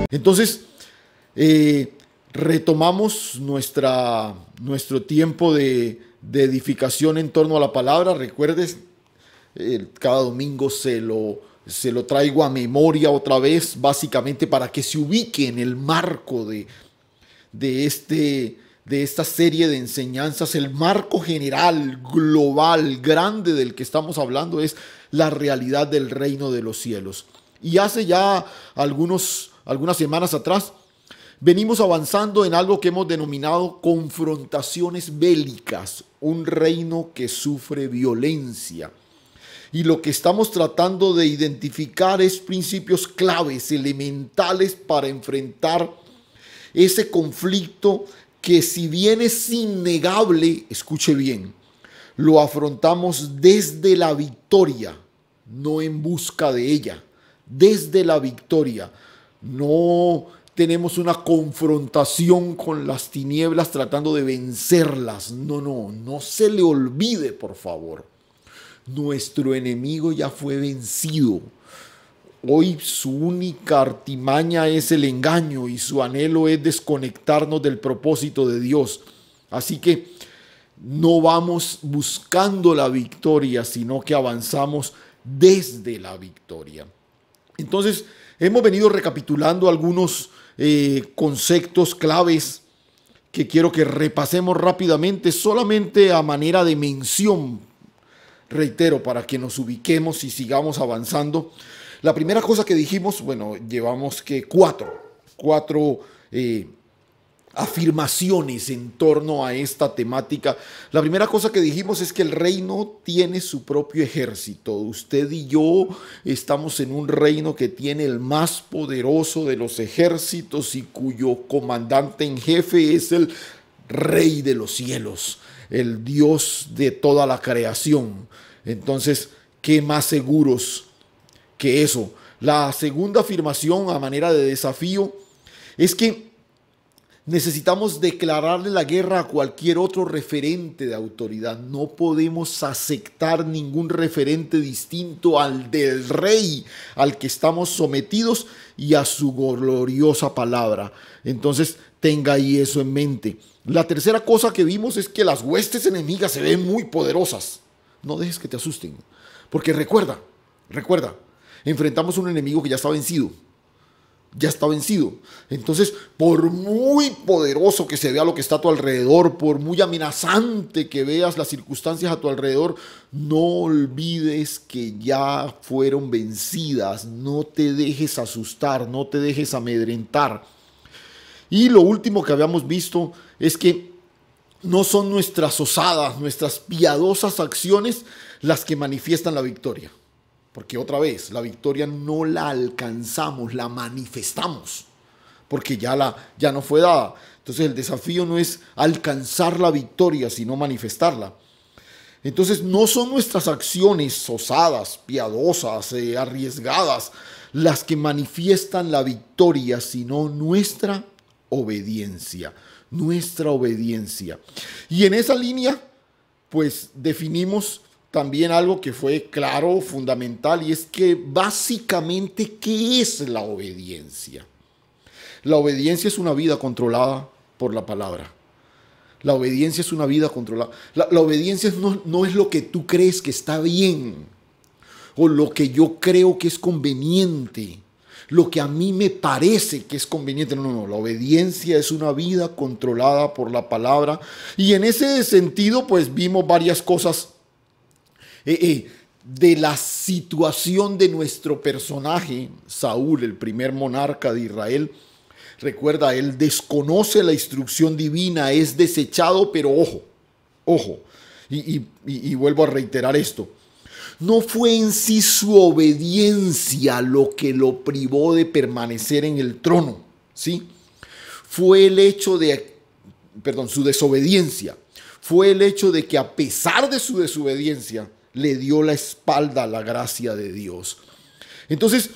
Entonces, retomamos nuestro tiempo de edificación en torno a la palabra. Recuerdes, cada domingo se lo traigo a memoria otra vez, básicamente para que se ubique en el marco de, este, de esta serie de enseñanzas. El marco general, global, grande del que estamos hablando es la realidad del reino de los cielos. Y hace ya algunas semanas atrás venimos avanzando en algo que hemos denominado confrontaciones bélicas, un reino que sufre violencia. Y lo que estamos tratando de identificar es principios claves, elementales para enfrentar ese conflicto que, si bien es innegable, escuche bien, lo afrontamos desde la victoria, no en busca de ella, desde la victoria. No tenemos una confrontación con las tinieblas tratando de vencerlas. No se le olvide, por favor. Nuestro enemigo ya fue vencido. Hoy su única artimaña es el engaño y su anhelo es desconectarnos del propósito de Dios. Así que no vamos buscando la victoria, sino que avanzamos desde la victoria. Entonces, hemos venido recapitulando algunos conceptos claves que quiero que repasemos rápidamente, solamente a manera de mención, reitero, para que nos ubiquemos y sigamos avanzando. La primera cosa que dijimos, bueno, llevamos que cuatro afirmaciones en torno a esta temática. La primera cosa que dijimos es que el reino tiene su propio ejército. Usted y yo estamos en un reino que tiene el más poderoso de los ejércitos y cuyo comandante en jefe es el Rey de los cielos, el Dios de toda la creación. Entonces, ¿qué más seguros que eso? La segunda afirmación, a manera de desafío, es que necesitamos declararle la guerra a cualquier otro referente de autoridad. No podemos aceptar ningún referente distinto al del rey al que estamos sometidos y a su gloriosa palabra. Entonces, tenga ahí eso en mente. La tercera cosa que vimos es que las huestes enemigas se ven muy poderosas. No dejes que te asusten, porque recuerda, enfrentamos un enemigo que ya está vencido. Ya está vencido. Entonces, por muy poderoso que se vea lo que está a tu alrededor, por muy amenazante que veas las circunstancias a tu alrededor, no olvides que ya fueron vencidas. No te dejes asustar, no te dejes amedrentar. Y lo último que habíamos visto es que no son nuestras osadas, nuestras piadosas acciones las que manifiestan la victoria. Porque otra vez, la victoria no la alcanzamos, la manifestamos, porque ya no fue dada. Entonces el desafío no es alcanzar la victoria, sino manifestarla. Entonces no son nuestras acciones osadas, piadosas, arriesgadas, las que manifiestan la victoria, sino nuestra obediencia. Nuestra obediencia. Y en esa línea, pues definimos también algo que fue claro, fundamental, y es que básicamente, ¿qué es la obediencia? La obediencia es una vida controlada por la palabra. La obediencia es una vida controlada. La obediencia no es lo que tú crees que está bien o lo que yo creo que es conveniente, lo que a mí me parece que es conveniente. No. La obediencia es una vida controlada por la palabra. Y en ese sentido, pues vimos varias cosas de la situación de nuestro personaje, Saúl, el primer monarca de Israel. Recuerda, él desconoce la instrucción divina, es desechado, pero ojo, y vuelvo a reiterar esto. No fue en sí su obediencia lo que lo privó de permanecer en el trono, ¿sí? Fue el hecho su desobediencia. Fue el hecho de que, a pesar de su desobediencia, le dio la espalda a la gracia de Dios. Entonces,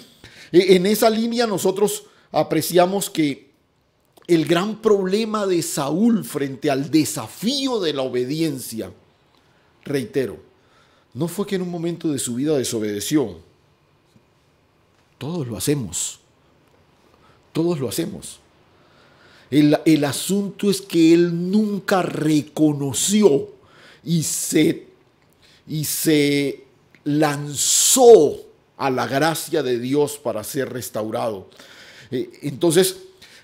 en esa línea nosotros apreciamos que el gran problema de Saúl frente al desafío de la obediencia, reitero, no fue que en un momento de su vida desobedeció. Todos lo hacemos. Todos lo hacemos. El asunto es que él nunca reconoció y se lanzó a la gracia de Dios para ser restaurado. Entonces,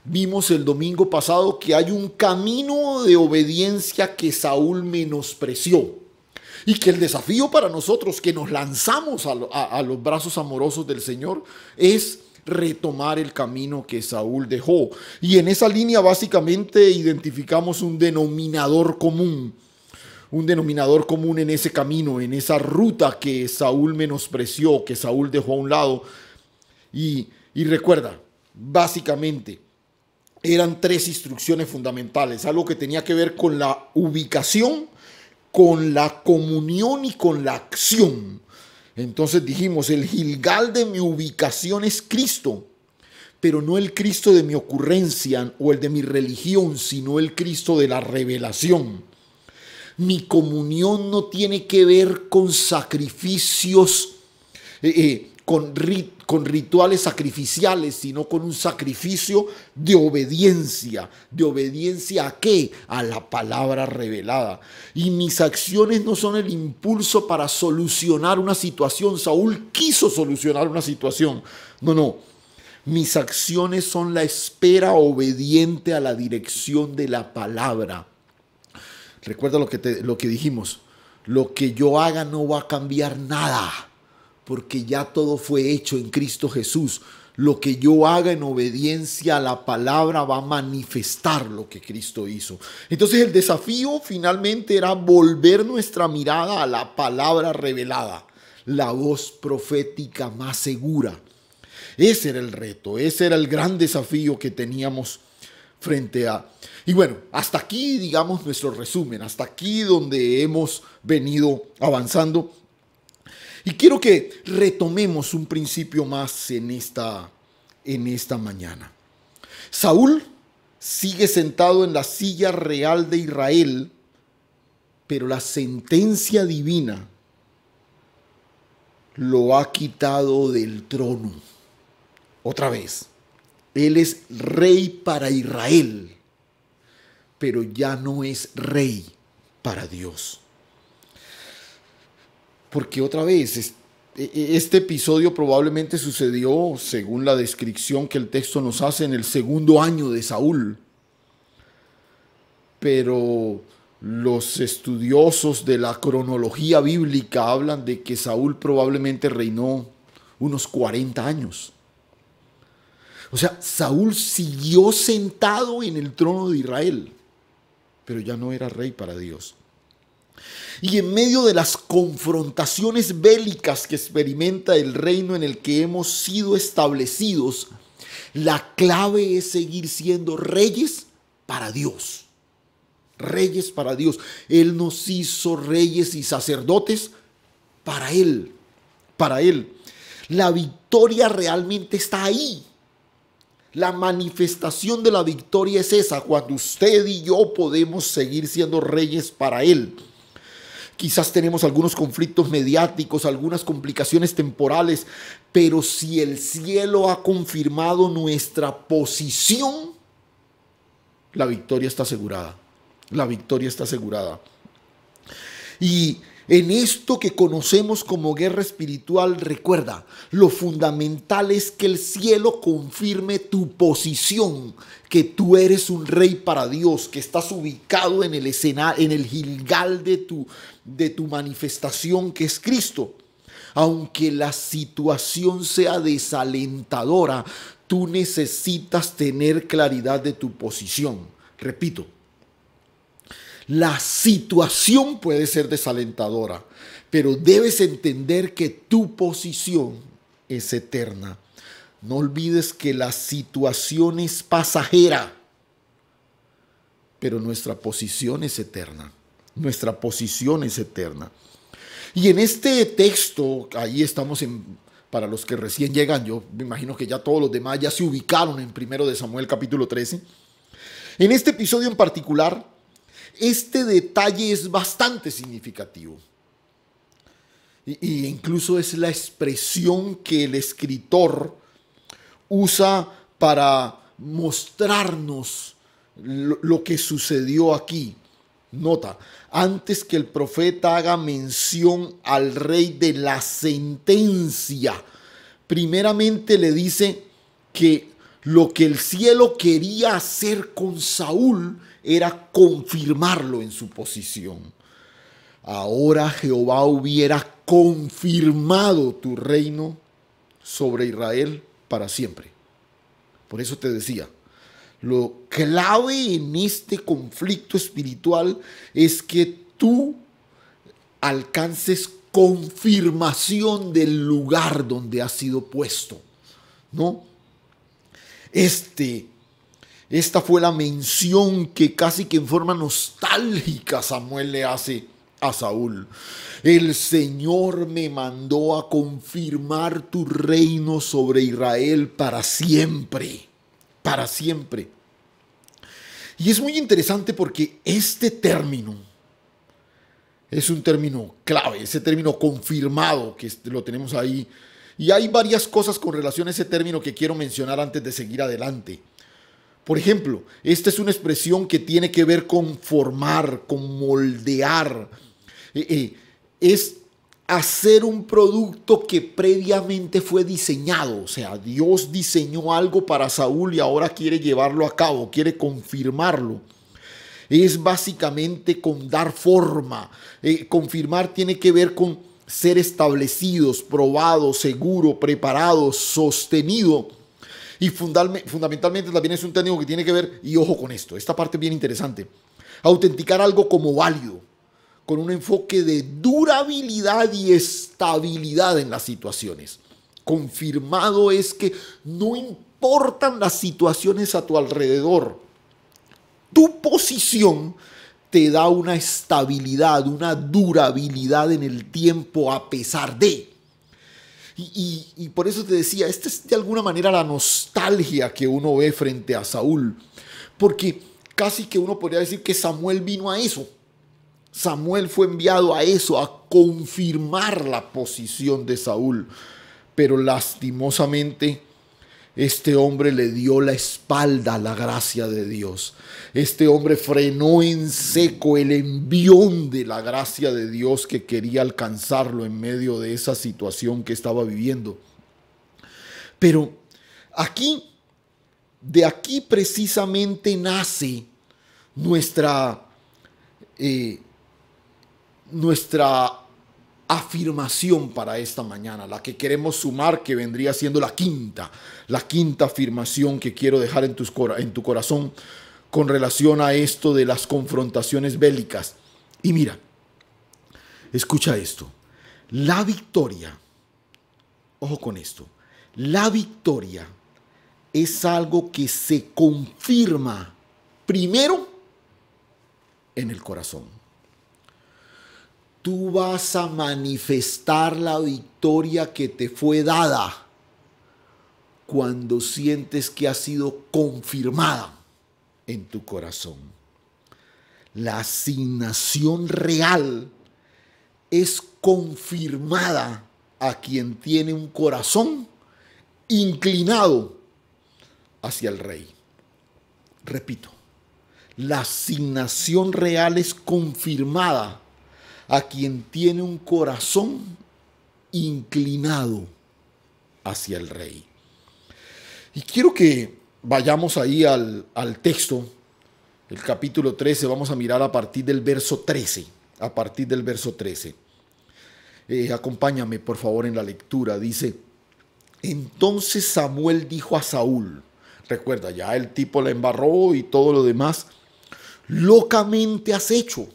vimos el domingo pasado que hay un camino de obediencia que Saúl menospreció. Y que el desafío para nosotros que nos lanzamos a los brazos amorosos del Señor es retomar el camino que Saúl dejó. Y en esa línea básicamente identificamos un denominador común en ese camino, en esa ruta que Saúl menospreció, que Saúl dejó a un lado. Y recuerda, básicamente eran 3 instrucciones fundamentales, algo que tenía que ver con la ubicación, con la comunión y con la acción. Entonces dijimos, el Gilgal de mi ubicación es Cristo, pero no el Cristo de mi ocurrencia o el de mi religión, sino el Cristo de la revelación. Mi comunión no tiene que ver con sacrificios, con rituales sacrificiales, sino con un sacrificio de obediencia. ¿De obediencia a qué? A la palabra revelada. Y mis acciones no son el impulso para solucionar una situación. Saúl quiso solucionar una situación. No. Mis acciones son la espera obediente a la dirección de la palabra. Recuerda lo que dijimos. Lo que yo haga no va a cambiar nada, porque ya todo fue hecho en Cristo Jesús. Lo que yo haga en obediencia a la palabra va a manifestar lo que Cristo hizo. Entonces el desafío finalmente era volver nuestra mirada a la palabra revelada, la voz profética más segura. Ese era el reto, ese era el gran desafío que teníamos frente a... Y bueno, hasta aquí digamos nuestro resumen, hasta aquí donde hemos venido avanzando. Y quiero que retomemos un principio más en esta mañana. Saúl sigue sentado en la silla real de Israel, pero la sentencia divina lo ha quitado del trono. Otra vez, él es rey para Israel, pero ya no es rey para Dios. Porque otra vez, este episodio probablemente sucedió, según la descripción que el texto nos hace, en el 2.º año de Saúl. Pero los estudiosos de la cronología bíblica hablan de que Saúl probablemente reinó unos 40 años. O sea, Saúl siguió sentado en el trono de Israel, pero ya no era rey para Dios. Y en medio de las confrontaciones bélicas que experimenta el reino en el que hemos sido establecidos, la clave es seguir siendo reyes para Dios. Reyes para Dios. Él nos hizo reyes y sacerdotes para Él. Para Él. La victoria realmente está ahí. La manifestación de la victoria es esa, cuando usted y yo podemos seguir siendo reyes para Él. Quizás tenemos algunos conflictos mediáticos, algunas complicaciones temporales, pero si el cielo ha confirmado nuestra posición, la victoria está asegurada. La victoria está asegurada. Y en esto que conocemos como guerra espiritual, recuerda, lo fundamental es que el cielo confirme tu posición, que tú eres un rey para Dios, que estás ubicado en el escenario, en el Gilgal de tu manifestación, que es Cristo. Aunque la situación sea desalentadora, tú necesitas tener claridad de tu posición. Repito, la situación puede ser desalentadora, pero debes entender que tu posición es eterna. No olvides que la situación es pasajera, pero nuestra posición es eterna. Nuestra posición es eterna. Y en este texto, ahí estamos para los que recién llegan, yo me imagino que ya todos los demás ya se ubicaron en 1 Samuel capítulo 13. En este episodio en particular, este detalle es bastante significativo. Y incluso es la expresión que el escritor usa para mostrarnos lo que sucedió aquí. Nota, antes que el profeta haga mención al rey de la sentencia, primeramente le dice que lo que el cielo quería hacer con Saúl era confirmarlo en su posición. Ahora Jehová hubiera confirmado tu reino sobre Israel para siempre. Por eso te decía, lo clave en este conflicto espiritual es que tú alcances confirmación del lugar donde has sido puesto, ¿no? Esta fue la mención que casi que en forma nostálgica Samuel le hace a Saúl. El Señor me mandó a confirmar tu reino sobre Israel para siempre. Para siempre. Y es muy interesante porque este término es un término clave, ese término confirmado que lo tenemos ahí. Y hay varias cosas con relación a ese término que quiero mencionar antes de seguir adelante. Por ejemplo, esta es una expresión que tiene que ver con formar, con moldear. Es hacer un producto que previamente fue diseñado. O sea, Dios diseñó algo para Saúl y ahora quiere llevarlo a cabo, quiere confirmarlo. Es básicamente con dar forma. Confirmar tiene que ver con ser establecidos, probados, seguro, preparado, sostenido. Y fundamentalmente también es un término que tiene que ver, y ojo con esto, esta parte es bien interesante, autenticar algo como válido, con un enfoque de durabilidad y estabilidad en las situaciones. Confirmado es que no importan las situaciones a tu alrededor, tu posición te da una estabilidad, una durabilidad en el tiempo a pesar de. Y por eso te decía, esta es de alguna manera la nostalgia que uno ve frente a Saúl, porque casi que uno podría decir que Samuel vino a eso. Samuel fue enviado a eso, a confirmar la posición de Saúl, pero lastimosamente este hombre le dio la espalda a la gracia de Dios. Este hombre frenó en seco el envión de la gracia de Dios que quería alcanzarlo en medio de esa situación que estaba viviendo. Pero de aquí precisamente nace nuestra afirmación para esta mañana, la que queremos sumar, que vendría siendo la quinta afirmación que quiero dejar en tu corazón con relación a esto de las confrontaciones bélicas. Y mira, escucha esto, la victoria, ojo con esto, la victoria es algo que se confirma primero en el corazón. Tú vas a manifestar la victoria que te fue dada cuando sientes que ha sido confirmada en tu corazón. La asignación real es confirmada a quien tiene un corazón inclinado hacia el rey. Repito, la asignación real es confirmada a quien tiene un corazón inclinado hacia el rey. Y quiero que vayamos ahí al texto, el capítulo 13, vamos a mirar a partir del verso 13. A partir del verso 13. Acompáñame por favor en la lectura. Dice, entonces Samuel dijo a Saúl, recuerda, ya el tipo la embarró y todo lo demás, locamente has hecho.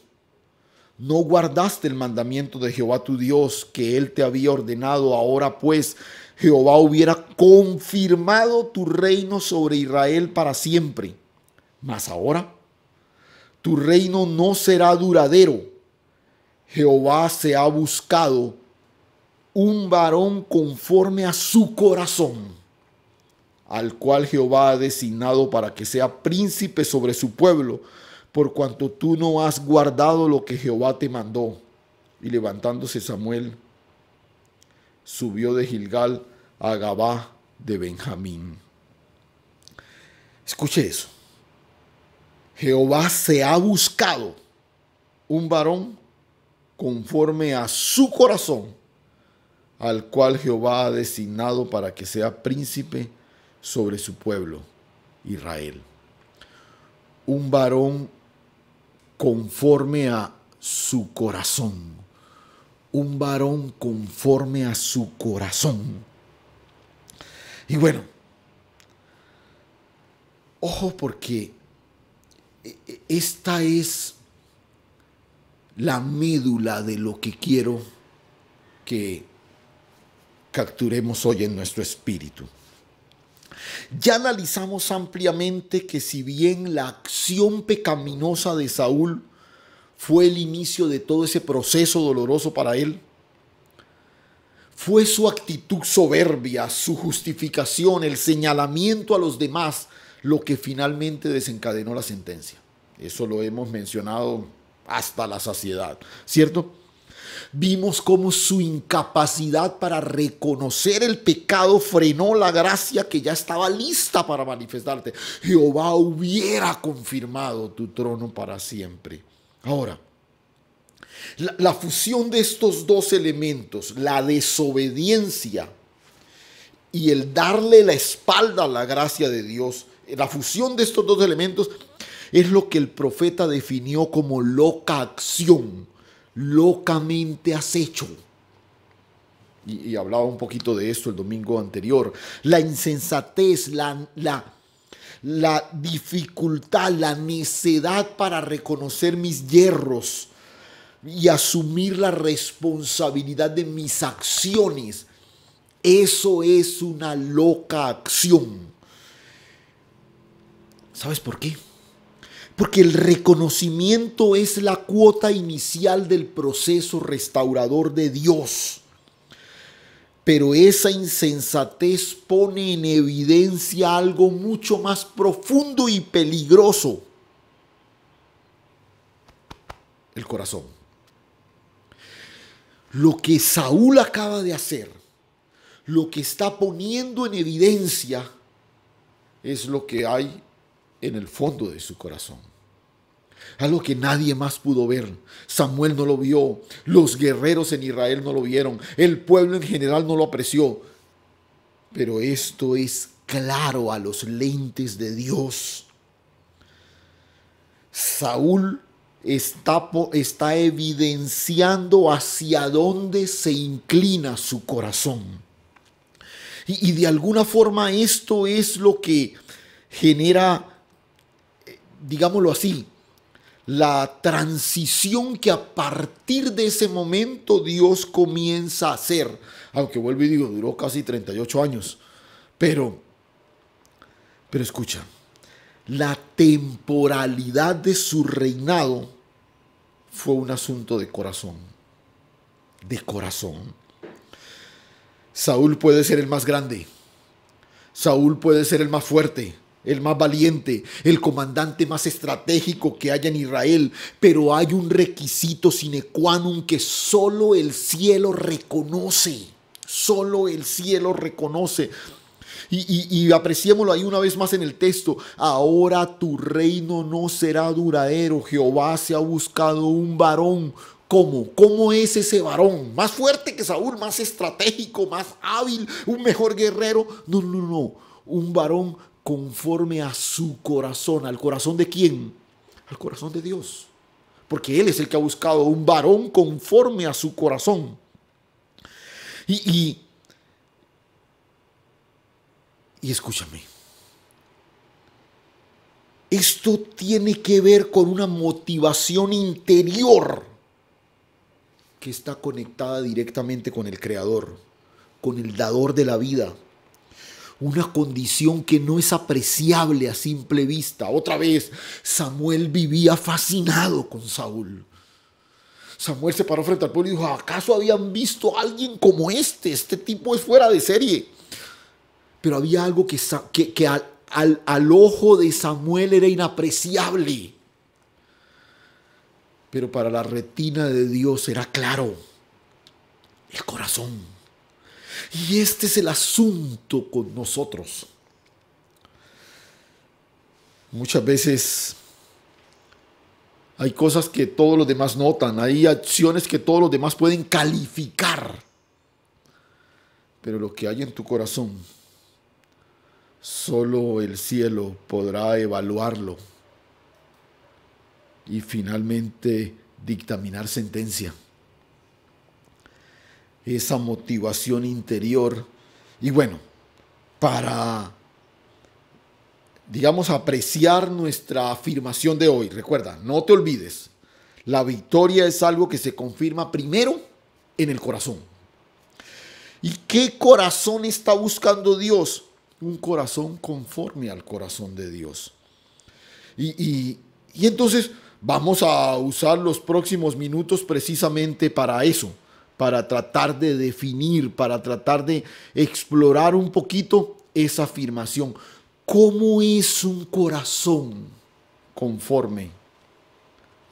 No guardaste el mandamiento de Jehová tu Dios que él te había ordenado. Ahora pues Jehová hubiera confirmado tu reino sobre Israel para siempre. Mas ahora tu reino no será duradero. Jehová se ha buscado un varón conforme a su corazón, al cual Jehová ha designado para que sea príncipe sobre su pueblo, por cuanto tú no has guardado lo que Jehová te mandó. Y levantándose Samuel, subió de Gilgal a Gabá de Benjamín. Escuche eso. Jehová se ha buscado un varón conforme a su corazón, al cual Jehová ha designado para que sea príncipe sobre su pueblo, Israel. Un varón conforme a su corazón. Un varón conforme a su corazón. Y bueno, ojo, porque esta es la médula de lo que quiero que capturemos hoy en nuestro espíritu. Ya analizamos ampliamente que si bien la acción pecaminosa de Saúl fue el inicio de todo ese proceso doloroso para él, fue su actitud soberbia, su justificación, el señalamiento a los demás, lo que finalmente desencadenó la sentencia. Eso lo hemos mencionado hasta la saciedad, ¿cierto? Vimos cómo su incapacidad para reconocer el pecado frenó la gracia que ya estaba lista para manifestarte. Jehová hubiera confirmado tu trono para siempre. Ahora, la fusión de estos dos elementos, la desobediencia y el darle la espalda a la gracia de Dios, la fusión de estos dos elementos es lo que el profeta definió como loca acción, locamente acecho. Y hablaba un poquito de esto el domingo anterior. La insensatez, la dificultad, la necedad para reconocer mis yerros y asumir la responsabilidad de mis acciones. Eso es una loca acción. ¿Sabes por qué? Porque el reconocimiento es la cuota inicial del proceso restaurador de Dios. Pero esa insensatez pone en evidencia algo mucho más profundo y peligroso: el corazón. Lo que Saúl acaba de hacer, lo que está poniendo en evidencia, es lo que hay en el fondo de su corazón. Algo que nadie más pudo ver. Samuel no lo vio, los guerreros en Israel no lo vieron, el pueblo en general no lo apreció. Pero esto es claro a los lentes de Dios. Saúl está evidenciando hacia dónde se inclina su corazón. Y de alguna forma esto es lo que genera, digámoslo así, la transición que a partir de ese momento Dios comienza a hacer. Aunque vuelvo y digo, duró casi 38 años. Pero escucha, la temporalidad de su reinado fue un asunto de corazón. De corazón. Saúl puede ser el más grande. Saúl puede ser el más fuerte, el más valiente, el comandante más estratégico que haya en Israel, pero hay un requisito sine qua non que solo el cielo reconoce. Solo el cielo reconoce. Y apreciémoslo ahí una vez más en el texto. Ahora tu reino no será duradero. Jehová se ha buscado un varón. ¿Cómo? ¿Cómo es ese varón? ¿Más fuerte que Saúl? ¿Más estratégico? ¿Más hábil? ¿Un mejor guerrero? No, no, no. Un varón conforme a su corazón. ¿Al corazón de quién? Al corazón de Dios. Porque Él es el que ha buscado un varón conforme a su corazón. Y escúchame. Esto tiene que ver con una motivación interior que está conectada directamente con el Creador, con el dador de la vida. Una condición que no es apreciable a simple vista. Otra vez, Samuel vivía fascinado con Saúl. Samuel se paró frente al pueblo y dijo: ¿acaso habían visto a alguien como este? Este tipo es fuera de serie. Pero había algo que al ojo de Samuel era inapreciable. Pero para la retina de Dios era claro: el corazón. Y este es el asunto con nosotros. Muchas veces hay cosas que todos los demás notan, hay acciones que todos los demás pueden calificar, pero lo que hay en tu corazón, solo el cielo podrá evaluarlo y finalmente dictaminar sentencia. Esa motivación interior. Y bueno, para, digamos, apreciar nuestra afirmación de hoy, recuerda, no te olvides, la victoria es algo que se confirma primero en el corazón. ¿Y qué corazón está buscando Dios? Un corazón conforme al corazón de Dios. Y entonces vamos a usar los próximos minutos precisamente para eso, para tratar de definir, para tratar de explorar un poquito esa afirmación. ¿Cómo es un corazón conforme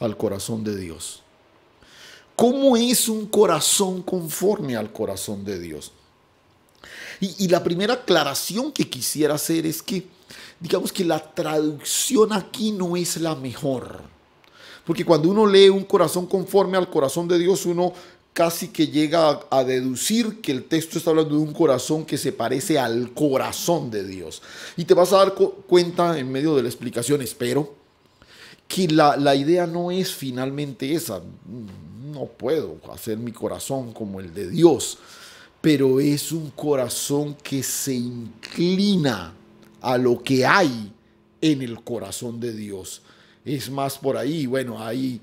al corazón de Dios? ¿Cómo es un corazón conforme al corazón de Dios? Y la primera aclaración que quisiera hacer es que, digamos que la traducción aquí no es la mejor. Porque cuando uno lee un corazón conforme al corazón de Dios, uno casi que llega a deducir que el texto está hablando de un corazón que se parece al corazón de Dios. Y te vas a dar cuenta en medio de la explicación, espero, que la idea no es finalmente esa. No puedo hacer mi corazón como el de Dios, pero es un corazón que se inclina a lo que hay en el corazón de Dios. Es más por ahí, bueno, hay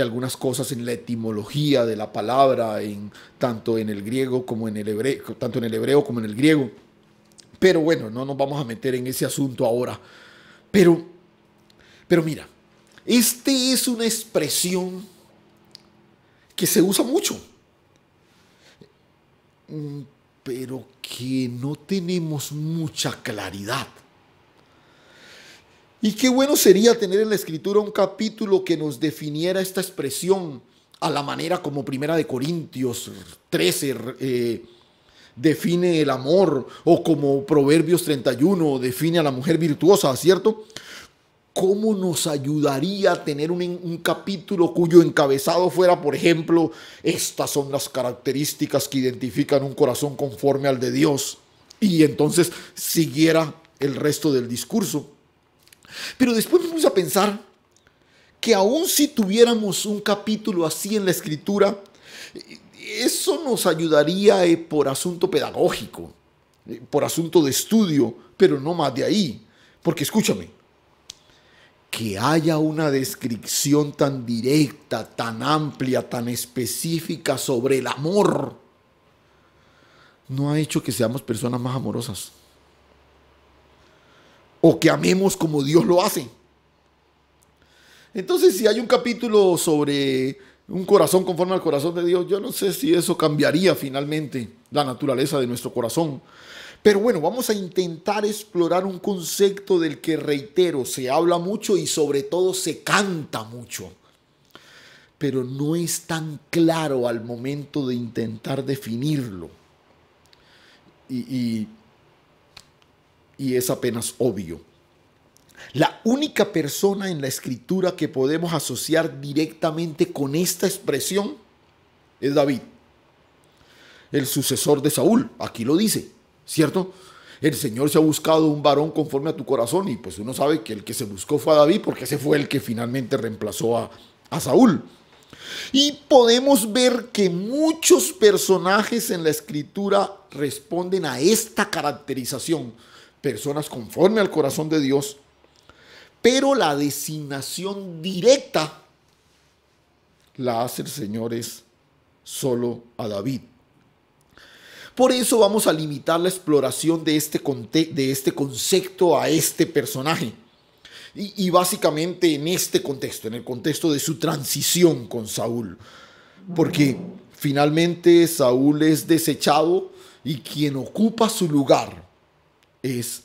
algunas cosas en la etimología de la palabra, tanto en el griego como en el hebreo, tanto en el hebreo como en el griego. Pero bueno, no nos vamos a meter en ese asunto ahora. Pero mira, este es una expresión que se usa mucho, pero que no tenemos mucha claridad. Y qué bueno sería tener en la Escritura un capítulo que nos definiera esta expresión a la manera como Primera de Corintios 13 define el amor, o como Proverbios 31 define a la mujer virtuosa, ¿cierto? ¿Cómo nos ayudaría a tener un capítulo cuyo encabezado fuera, por ejemplo, estas son las características que identifican un corazón conforme al de Dios? Y entonces siguiera el resto del discurso. Pero después vamos a pensar que aun si tuviéramos un capítulo así en la Escritura, eso nos ayudaría por asunto pedagógico, por asunto de estudio, pero no más de ahí. Porque escúchame, que haya una descripción tan directa, tan amplia, tan específica sobre el amor, no ha hecho que seamos personas más amorosas, o que amemos como Dios lo hace. Entonces, si hay un capítulo sobre un corazón conforme al corazón de Dios, yo no sé si eso cambiaría finalmente la naturaleza de nuestro corazón. Pero bueno, vamos a intentar explorar un concepto del que, reitero, se habla mucho y sobre todo se canta mucho, pero no es tan claro al momento de intentar definirlo. Y es apenas obvio. La única persona en la Escritura que podemos asociar directamente con esta expresión es David, el sucesor de Saúl. Aquí lo dice, ¿cierto? El Señor se ha buscado un varón conforme a tu corazón, y pues uno sabe que el que se buscó fue a David, porque ese fue el que finalmente reemplazó a Saúl. Y podemos ver que muchos personajes en la Escritura responden a esta caracterización, personas conforme al corazón de Dios, pero la designación directa la hace el Señor es solo a David. Por eso vamos a limitar la exploración de este concepto a este personaje. Y básicamente en este contexto, en el contexto de su transición con Saúl. Porque finalmente Saúl es desechado y quien ocupa su lugar es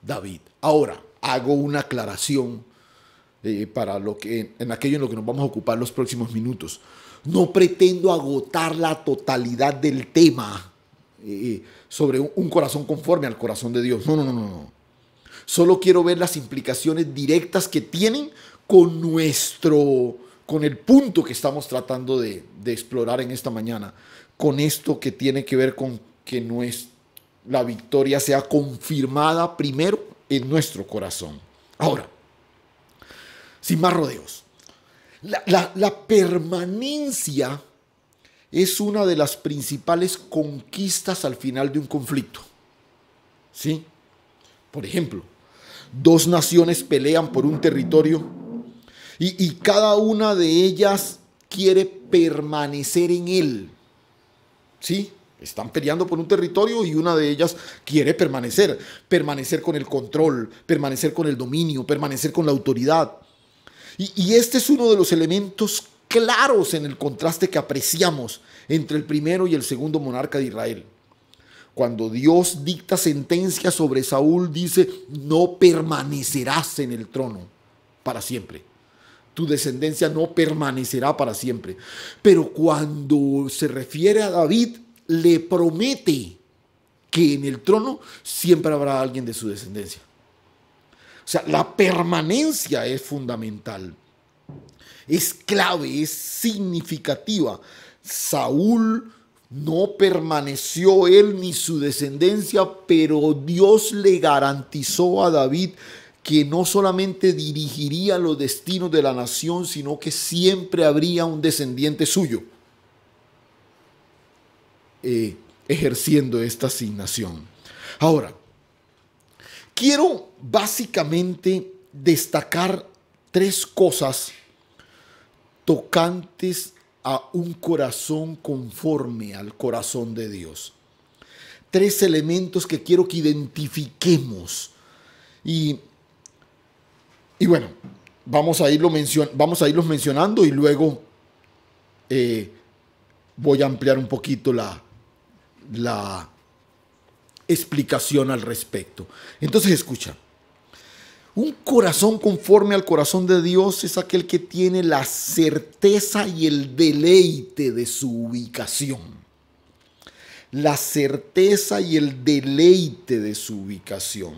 David. Ahora, hago una aclaración para en aquello en lo que nos vamos a ocupar los próximos minutos. No pretendo agotar la totalidad del tema sobre un corazón conforme al corazón de Dios. No. Solo quiero ver las implicaciones directas que tienen con el punto que estamos tratando de explorar en esta mañana, con esto que tiene que ver con que la victoria sea confirmada primero en nuestro corazón. Ahora, sin más rodeos, la permanencia es una de las principales conquistas al final de un conflicto. ¿Sí? Por ejemplo, dos naciones pelean por un territorio y cada una de ellas quiere permanecer en él. ¿Sí? Están peleando por un territorio y una de ellas quiere permanecer con el control, permanecer con el dominio, permanecer con la autoridad. Y este es uno de los elementos claros en el contraste que apreciamos entre el primero y el segundo monarca de Israel. Cuando Dios dicta sentencia sobre Saúl, dice: no permanecerás en el trono para siempre. Tu descendencia no permanecerá para siempre. Pero cuando se refiere a David, le promete que en el trono siempre habrá alguien de su descendencia. O sea, la permanencia es fundamental, es clave, es significativa. Saúl no permaneció él ni su descendencia, pero Dios le garantizó a David que no solamente dirigiría los destinos de la nación, sino que siempre habría un descendiente suyo ejerciendo esta asignación. Ahora, quiero básicamente destacar tres cosas tocantes a un corazón conforme al corazón de Dios. Tres elementos que quiero que identifiquemos. Y bueno, vamos a irlos mencionando y luego voy a ampliar un poquito la explicación al respecto. Entonces, escucha. Un corazón conforme al corazón de Dios es aquel que tiene la certeza y el deleite de su ubicación. La certeza y el deleite de su ubicación.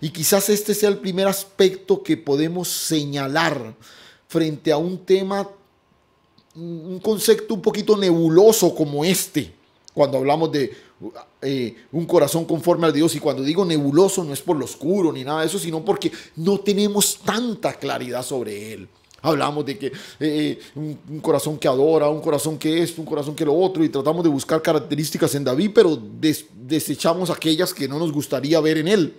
Y quizás este sea el primer aspecto que podemos señalar frente a un tema, un concepto un poquito nebuloso como este, cuando hablamos de un corazón conforme a Dios. Y cuando digo nebuloso no es por lo oscuro ni nada de eso, sino porque no tenemos tanta claridad sobre él. Hablamos de que un corazón que adora, un corazón que esto, un corazón que lo otro, y tratamos de buscar características en David, pero desechamos aquellas que no nos gustaría ver en él.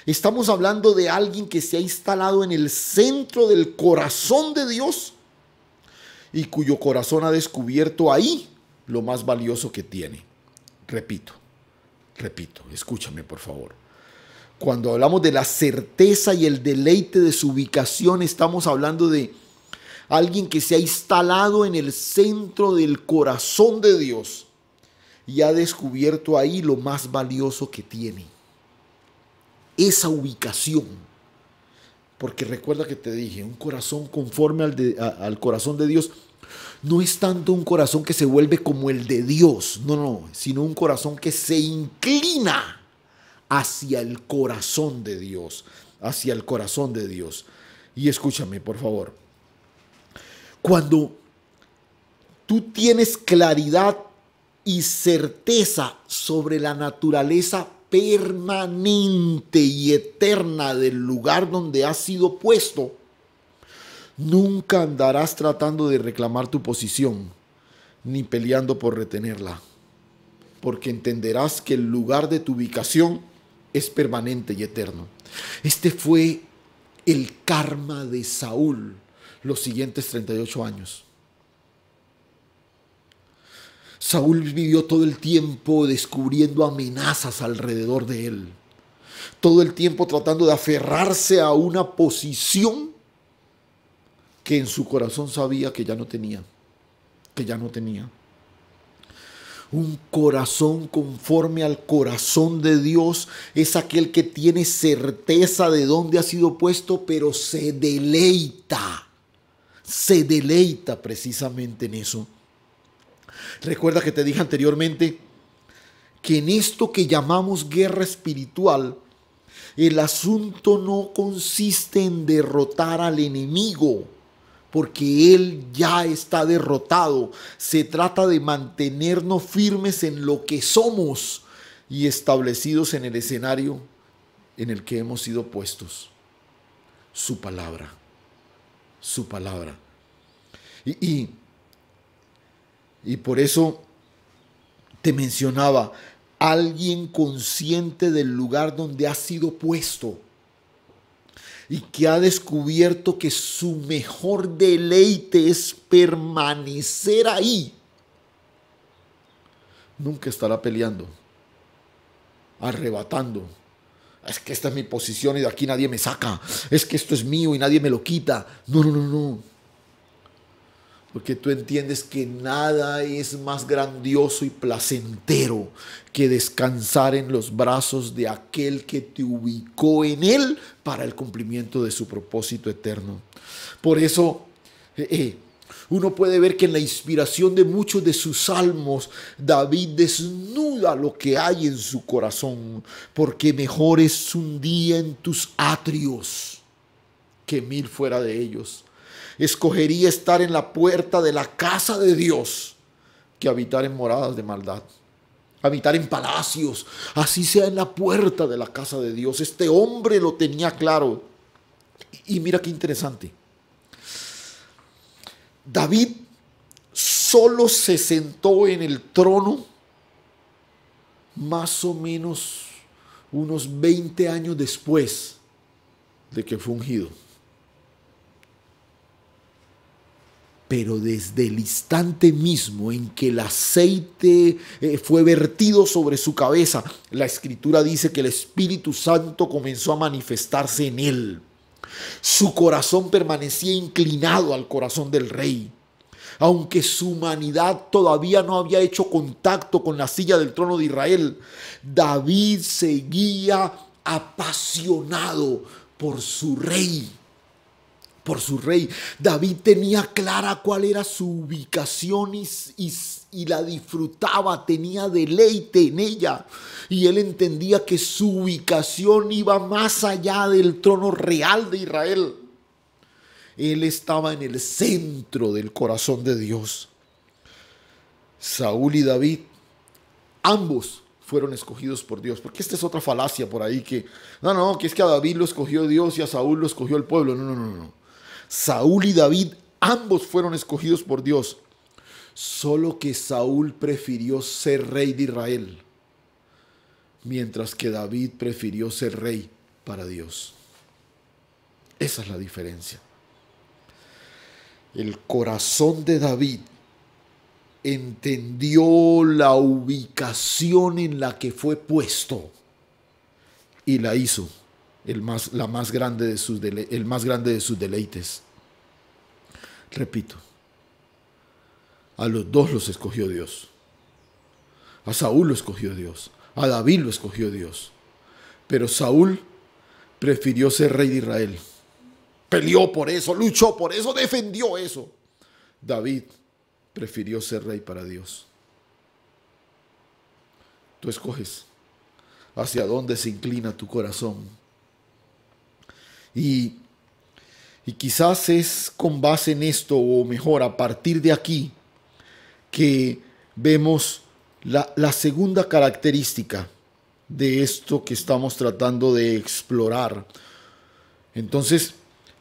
Estamos hablando de alguien que se ha instalado en el centro del corazón de Dios y cuyo corazón ha descubierto ahí lo más valioso que tiene. Repito, escúchame por favor. Cuando hablamos de la certeza y el deleite de su ubicación, estamos hablando de alguien que se ha instalado en el centro del corazón de Dios y ha descubierto ahí lo más valioso que tiene. Esa ubicación. Porque recuerda que te dije, un corazón conforme al corazón de Dios no es tanto un corazón que se vuelve como el de Dios, no, sino un corazón que se inclina hacia el corazón de Dios, hacia el corazón de Dios. Y escúchame, por favor. Cuando tú tienes claridad y certeza sobre la naturaleza permanente y eterna del lugar donde has sido puesto, nunca andarás tratando de reclamar tu posición, ni peleando por retenerla, porque entenderás que el lugar de tu ubicación es permanente y eterno. Este fue el karma de Saúl los siguientes 38 años. Saúl vivió todo el tiempo descubriendo amenazas alrededor de él, todo el tiempo tratando de aferrarse a una posición que en su corazón sabía que ya no tenía. Un corazón conforme al corazón de Dios es aquel que tiene certeza de dónde ha sido puesto, pero se deleita precisamente en eso. Recuerda que te dije anteriormente que en esto que llamamos guerra espiritual El asunto no consiste en derrotar al enemigo, porque él ya está derrotado. Se trata de mantenernos firmes en lo que somos y establecidos en el escenario en el que hemos sido puestos. Su palabra. Su palabra. Y por eso te mencionaba, alguien consciente del lugar donde ha sido puesto y que ha descubierto que su mejor deleite es permanecer ahí, nunca estará peleando, arrebatando. Es que esta es mi posición y de aquí nadie me saca. Es que esto es mío y nadie me lo quita. No, no, no, no. Porque tú entiendes que nada es más grandioso y placentero que descansar en los brazos de aquel que te ubicó en él para el cumplimiento de su propósito eterno. Por eso uno puede ver que en la inspiración de muchos de sus salmos, David desnuda lo que hay en su corazón, porque mejor es un día en tus atrios que 1000 fuera de ellos. Escogería estar en la puerta de la casa de Dios que habitar en moradas de maldad. Habitar en palacios, así sea en la puerta de la casa de Dios. Este hombre lo tenía claro. Y mira qué interesante. David solo se sentó en el trono más o menos unos 20 años después de que fue ungido. Pero desde el instante mismo en que el aceite fue vertido sobre su cabeza, la Escritura dice que el Espíritu Santo comenzó a manifestarse en él. Su corazón permanecía inclinado al corazón del rey. Aunque su humanidad todavía no había hecho contacto con la silla del trono de Israel, David seguía apasionado por su rey. Por su rey. David tenía clara cuál era su ubicación y la disfrutaba, tenía deleite en ella. Y él entendía que su ubicación iba más allá del trono real de Israel. Él estaba en el centro del corazón de Dios. Saúl y David, ambos fueron escogidos por Dios. Porque esta es otra falacia por ahí que que es que a David lo escogió Dios y a Saúl lo escogió el pueblo. No. Saúl y David, ambos fueron escogidos por Dios. Solo que Saúl prefirió ser rey de Israel, mientras que David prefirió ser rey para Dios. Esa es la diferencia. El corazón de David entendió la ubicación en la que fue puesto y la hizo el más grande de sus deleites. Repito, a los dos los escogió Dios. A Saúl lo escogió Dios. A David lo escogió Dios. Pero Saúl prefirió ser rey de Israel. Peleó por eso, luchó por eso, defendió eso. David prefirió ser rey para Dios. Tú escoges hacia dónde se inclina tu corazón. Y quizás es con base en esto, o mejor, a partir de aquí, que vemos la segunda característica de esto que estamos tratando de explorar. Entonces,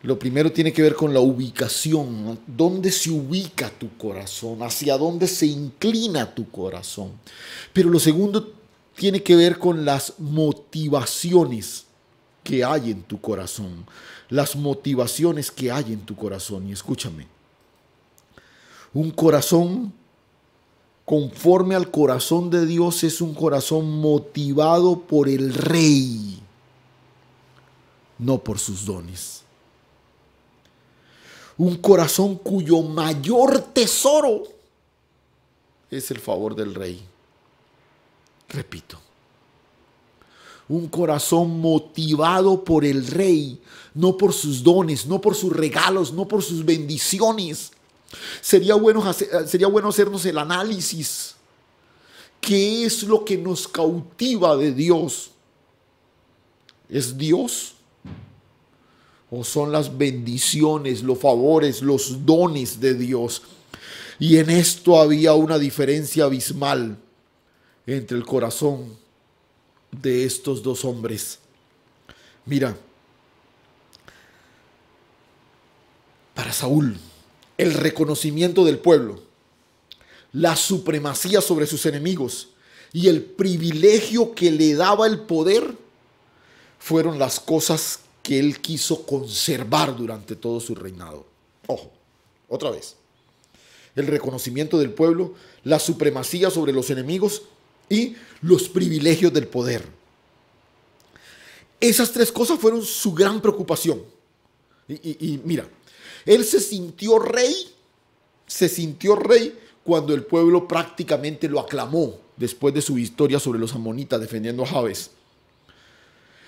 lo primero tiene que ver con la ubicación, ¿no? ¿Dónde se ubica tu corazón? ¿Hacia dónde se inclina tu corazón? Pero lo segundo tiene que ver con las motivaciones que hay en tu corazón. Las motivaciones que hay en tu corazón. Y escúchame, un corazón conforme al corazón de Dios es un corazón motivado por el Rey, no por sus dones. Un corazón cuyo mayor tesoro es el favor del Rey. Repito, un corazón motivado por el Rey, no por sus dones, no por sus regalos, no por sus bendiciones. Sería bueno hacernos el análisis. ¿Qué es lo que nos cautiva de Dios? ¿Es Dios? ¿O son las bendiciones, los favores, los dones de Dios? Y en esto había una diferencia abismal entre el corazón de estos dos hombres. Mira, para Saúl, el reconocimiento del pueblo, la supremacía sobre sus enemigos y el privilegio que le daba el poder fueron las cosas que él quiso conservar durante todo su reinado. Ojo, otra vez. El reconocimiento del pueblo, la supremacía sobre los enemigos y los privilegios del poder. Esas tres cosas fueron su gran preocupación. Y mira, él se sintió rey cuando el pueblo prácticamente lo aclamó después de su victoria sobre los amonitas defendiendo a Jabes.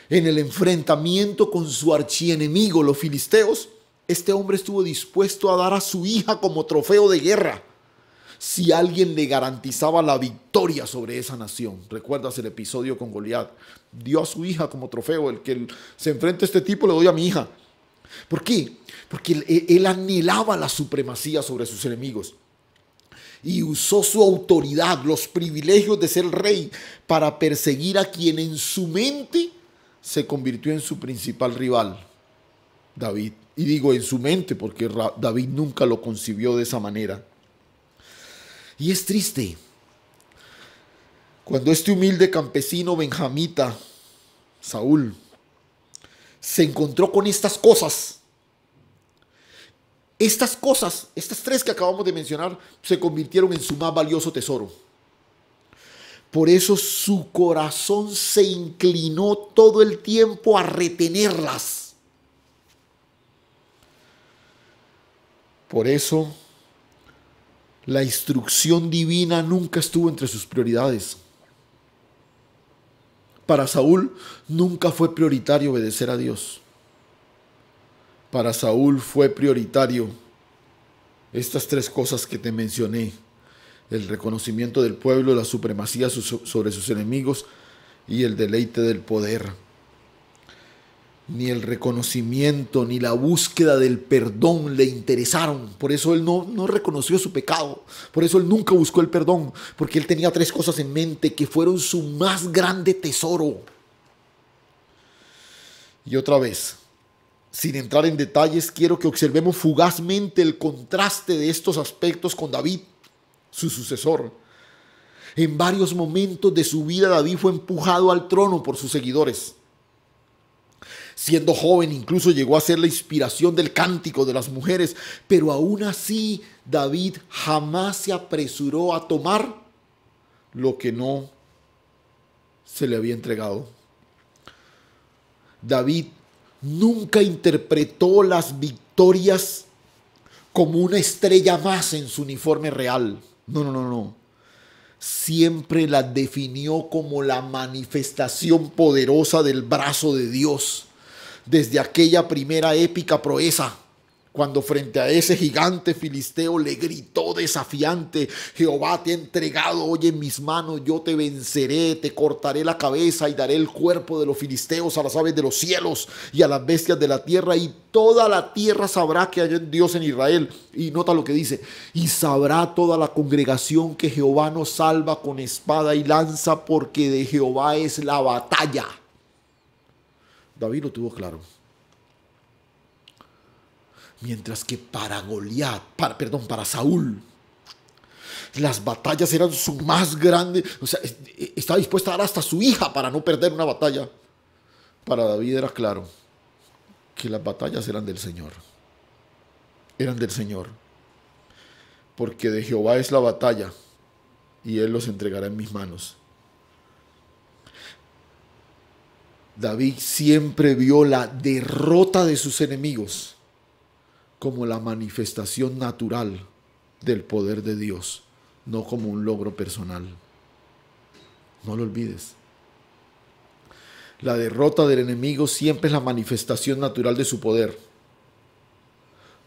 En el enfrentamiento con su archienemigo, los filisteos, este hombre estuvo dispuesto a dar a su hija como trofeo de guerra si alguien le garantizaba la victoria sobre esa nación. ¿Recuerdas el episodio con Goliat? Dio a su hija como trofeo. El que se enfrente a este tipo le doy a mi hija. ¿Por qué? Porque él anhelaba la supremacía sobre sus enemigos. Y usó su autoridad, los privilegios de ser rey, para perseguir a quien en su mente se convirtió en su principal rival, David. Y digo en su mente porque David nunca lo concibió de esa manera. Y es triste cuando este humilde campesino benjamita, Saúl, se encontró con estas cosas. Estas cosas, estas tres que acabamos de mencionar, se convirtieron en su más valioso tesoro. Por eso su corazón se inclinó todo el tiempo a retenerlas. Por eso la instrucción divina nunca estuvo entre sus prioridades. Para Saúl nunca fue prioritario obedecer a Dios. Para Saúl fue prioritario estas tres cosas que te mencioné: el reconocimiento del pueblo, la supremacía sobre sus enemigos y el deleite del poder. Ni el reconocimiento ni la búsqueda del perdón le interesaron. Por eso él no reconoció su pecado. Por eso él nunca buscó el perdón. Porque él tenía tres cosas en mente que fueron su más grande tesoro. Y otra vez, sin entrar en detalles, quiero que observemos fugazmente el contraste de estos aspectos con David, su sucesor. En varios momentos de su vida, David fue empujado al trono por sus seguidores. Siendo joven, incluso llegó a ser la inspiración del cántico de las mujeres, pero aún así David jamás se apresuró a tomar lo que no se le había entregado. David nunca interpretó las victorias como una estrella más en su uniforme real. No. Siempre las definió como la manifestación poderosa del brazo de Dios. Desde aquella primera épica proeza, cuando frente a ese gigante filisteo le gritó desafiante: Jehová te ha entregado hoy en mis manos, yo te venceré, te cortaré la cabeza y daré el cuerpo de los filisteos a las aves de los cielos y a las bestias de la tierra, y toda la tierra sabrá que hay Dios en Israel. Y nota lo que dice: y sabrá toda la congregación que Jehová nos salva con espada y lanza, porque de Jehová es la batalla. David lo tuvo claro. Mientras que para Saúl, las batallas eran su más grande. O sea, estaba dispuesta a dar hasta su hija para no perder una batalla. Para David era claro que las batallas eran del Señor. Eran del Señor. Porque de Jehová es la batalla y Él los entregará en mis manos. David siempre vio la derrota de sus enemigos como la manifestación natural del poder de Dios, no como un logro personal. No lo olvides. La derrota del enemigo siempre es la manifestación natural de su poder,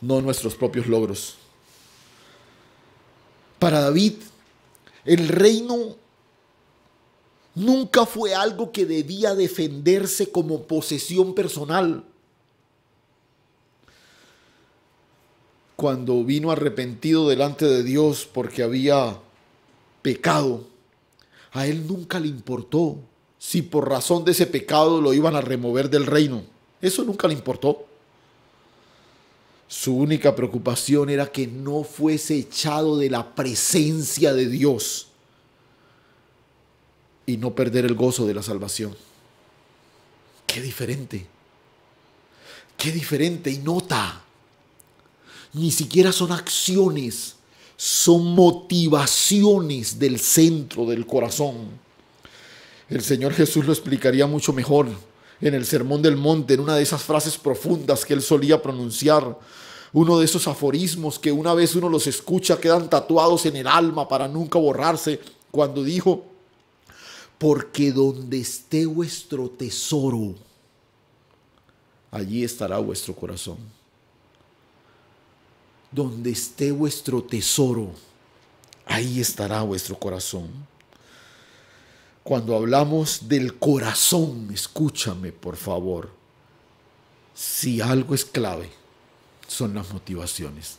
no nuestros propios logros. Para David, el reino Nunca fue algo que debía defenderse como posesión personal. Cuando vino arrepentido delante de Dios porque había pecado, a él nunca le importó si por razón de ese pecado lo iban a remover del reino. Eso nunca le importó. Su única preocupación era que no fuese echado de la presencia de Dios y no perder el gozo de la salvación. Qué diferente. Qué diferente. Y nota, ni siquiera son acciones, son motivaciones del centro del corazón. El Señor Jesús lo explicaría mucho mejor en el Sermón del Monte, en una de esas frases profundas que él solía pronunciar, uno de esos aforismos que una vez uno los escucha quedan tatuados en el alma para nunca borrarse, cuando dijo: porque donde esté vuestro tesoro, allí estará vuestro corazón. Donde esté vuestro tesoro, ahí estará vuestro corazón. Cuando hablamos del corazón, escúchame por favor, si algo es clave, son las motivaciones.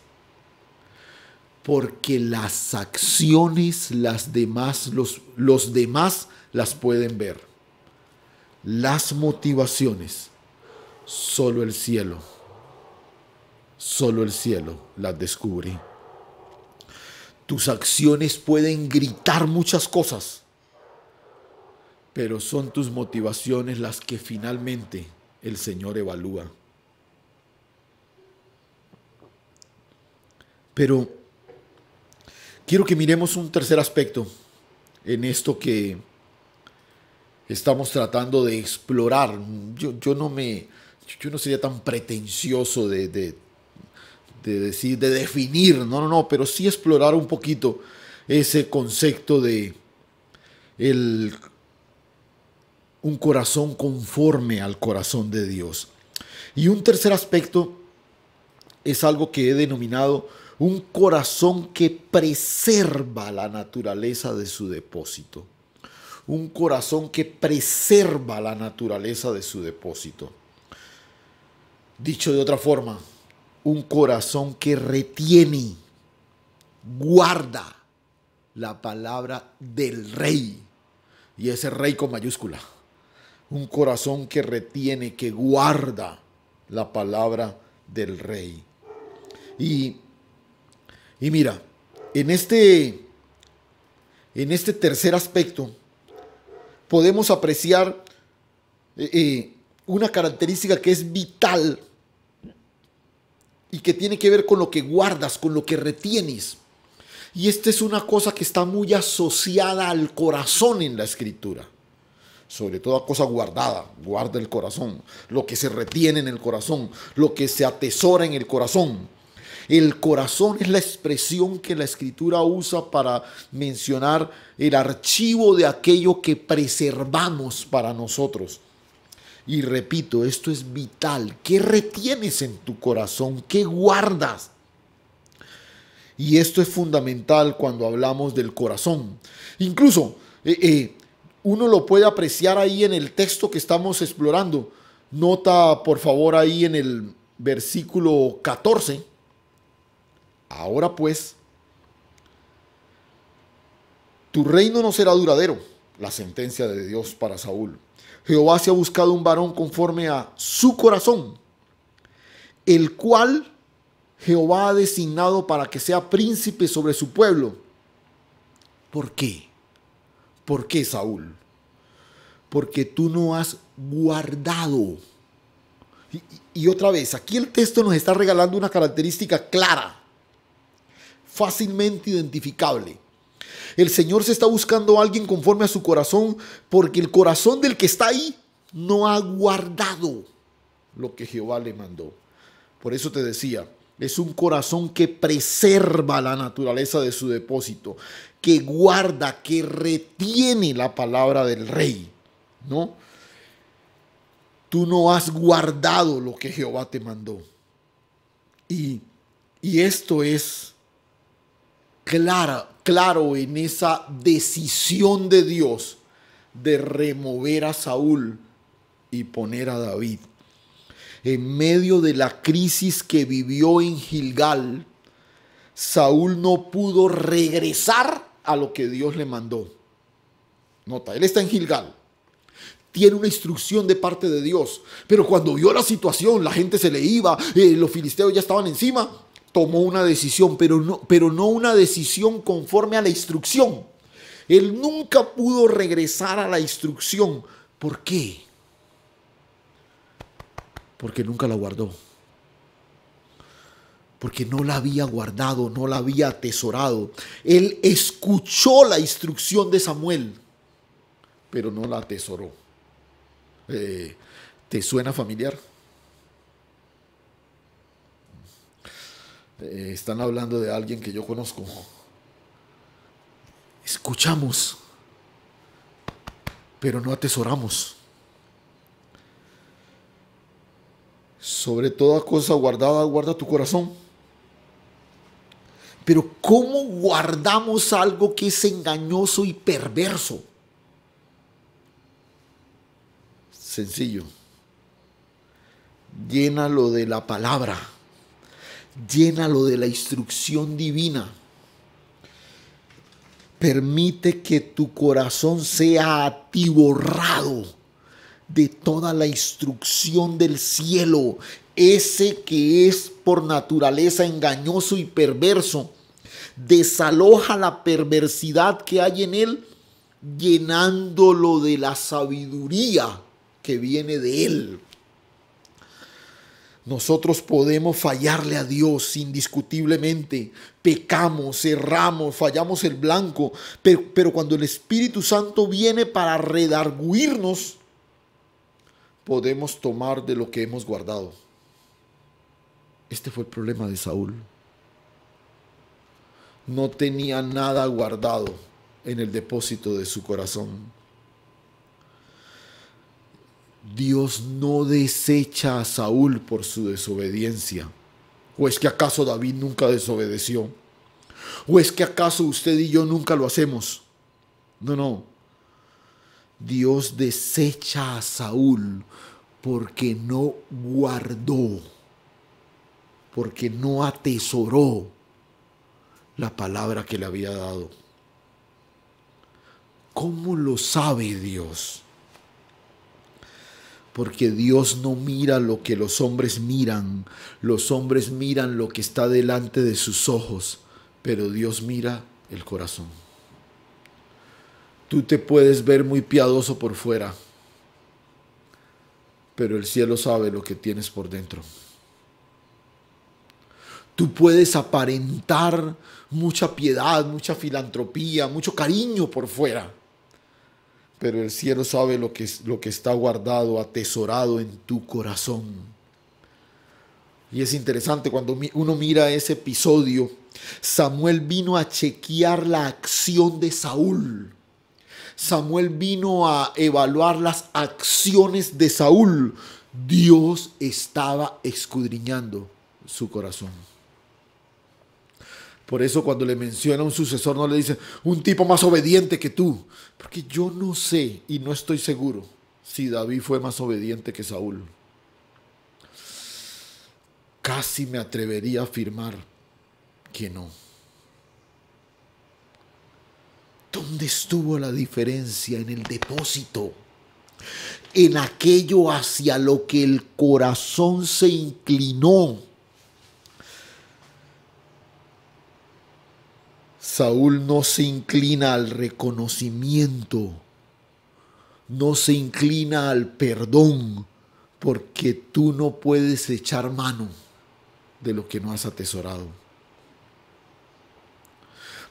Porque las acciones, los demás las pueden ver. Las motivaciones, solo el cielo las descubre. Tus acciones pueden gritar muchas cosas, pero son tus motivaciones las que finalmente el Señor evalúa. Pero quiero que miremos un tercer aspecto en esto que estamos tratando de explorar. Yo no sería tan pretencioso de decir, de definir, no, pero sí explorar un poquito ese concepto de un corazón conforme al corazón de Dios. Y un tercer aspecto es algo que he denominado un corazón que preserva la naturaleza de su depósito. Un corazón que preserva la naturaleza de su depósito. Dicho de otra forma, un corazón que retiene, guarda la palabra del Rey. Y ese Rey con mayúscula. Un corazón que retiene, que guarda la palabra del Rey. Y mira, en este tercer aspecto podemos apreciar una característica que es vital y que tiene que ver con lo que guardas, con lo que retienes. Y esta es una cosa que está muy asociada al corazón en la Escritura. Sobre toda cosa guardada, guarda el corazón, lo que se retiene en el corazón, lo que se atesora en el corazón. El corazón es la expresión que la Escritura usa para mencionar el archivo de aquello que preservamos para nosotros. Y repito, esto es vital. ¿Qué retienes en tu corazón? ¿Qué guardas? Y esto es fundamental cuando hablamos del corazón. Incluso uno lo puede apreciar ahí en el texto que estamos explorando. Nota por favor ahí en el versículo 14. Ahora pues, tu reino no será duradero, la sentencia de Dios para Saúl. Jehová se ha buscado un varón conforme a su corazón, el cual Jehová ha designado para que sea príncipe sobre su pueblo. ¿Por qué? ¿Por qué, Saúl? Porque tú no has guardado. Y otra vez, aquí el texto nos está regalando una característica clara, fácilmente identificable. El Señor se está buscando a alguien conforme a su corazón, porque el corazón del que está ahí no ha guardado lo que Jehová le mandó. Por eso te decía, es un corazón que preserva la naturaleza de su depósito, que guarda, que retiene la palabra del Rey, ¿no? Tú no has guardado lo que Jehová te mandó. Y esto es claro en esa decisión de Dios de remover a Saúl y poner a David. En medio de la crisis que vivió en Gilgal, Saúl no pudo regresar a lo que Dios le mandó. Nota, él está en Gilgal, tiene una instrucción de parte de Dios, pero cuando vio la situación, la gente se le iba, los filisteos ya estaban encima, tomó una decisión, pero no una decisión conforme a la instrucción. Él nunca pudo regresar a la instrucción. ¿Por qué? Porque nunca la guardó. Porque no la había guardado, no la había atesorado. Él escuchó la instrucción de Samuel, pero no la atesoró. ¿Te suena familiar? Están hablando de alguien que yo conozco. Escuchamos, pero no atesoramos. Sobre toda cosa guardada, guarda tu corazón. Pero ¿cómo guardamos algo que es engañoso y perverso? Sencillo. Llénalo de la palabra. Llénalo de la instrucción divina. Permite que tu corazón sea atiborrado de toda la instrucción del cielo, ese que es por naturaleza engañoso y perverso. Desaloja la perversidad que hay en él, llenándolo de la sabiduría que viene de él. Nosotros podemos fallarle a Dios indiscutiblemente, pecamos, erramos, fallamos el blanco, pero cuando el Espíritu Santo viene para redarguirnos, podemos tomar de lo que hemos guardado. Este fue el problema de Saúl. No tenía nada guardado en el depósito de su corazón. Dios no desecha a Saúl por su desobediencia. ¿O es que acaso David nunca desobedeció? ¿O es que acaso usted y yo nunca lo hacemos? No. Dios desecha a Saúl porque no guardó, porque no atesoró la palabra que le había dado. ¿Cómo lo sabe Dios? Porque Dios no mira lo que los hombres miran. Los hombres miran lo que está delante de sus ojos, pero Dios mira el corazón. Tú te puedes ver muy piadoso por fuera, pero el cielo sabe lo que tienes por dentro. Tú puedes aparentar mucha piedad, mucha filantropía, mucho cariño por fuera, pero el cielo sabe lo que está guardado, atesorado en tu corazón. Y es interesante cuando uno mira ese episodio. Samuel vino a chequear la acción de Saúl. Samuel vino a evaluar las acciones de Saúl. Dios estaba escudriñando su corazón. Por eso cuando le menciona un sucesor no le dice un tipo más obediente que tú. Porque yo no sé y no estoy seguro si David fue más obediente que Saúl. Casi me atrevería a afirmar que no. ¿Dónde estuvo la diferencia? En el depósito. En aquello hacia lo que el corazón se inclinó. Saúl no se inclina al reconocimiento, no se inclina al perdón, porque tú no puedes echar mano de lo que no has atesorado.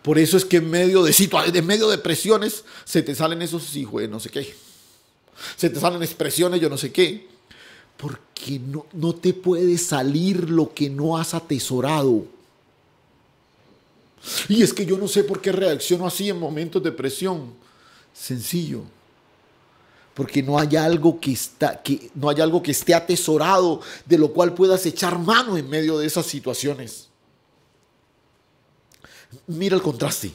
Por eso es que en medio de presiones se te salen esos hijos de no sé qué. Se te salen expresiones yo no sé qué. Porque no te puede salir lo que no has atesorado. Y es que yo no sé por qué reacciono así en momentos de presión. Sencillo. Porque no hay algo que esté atesorado de lo cual puedas echar mano en medio de esas situaciones. Mira el contraste.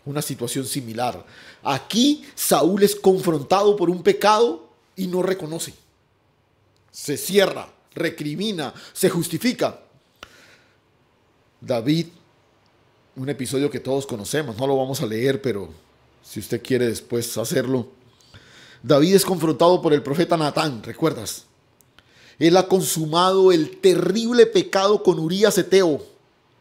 Una situación similar. Aquí Saúl es confrontado por un pecado y no reconoce. Se cierra, recrimina, se justifica. David, un episodio que todos conocemos, no lo vamos a leer, pero si usted quiere después hacerlo. David es confrontado por el profeta Natán, ¿recuerdas? Él ha consumado el terrible pecado con Urías Eteo.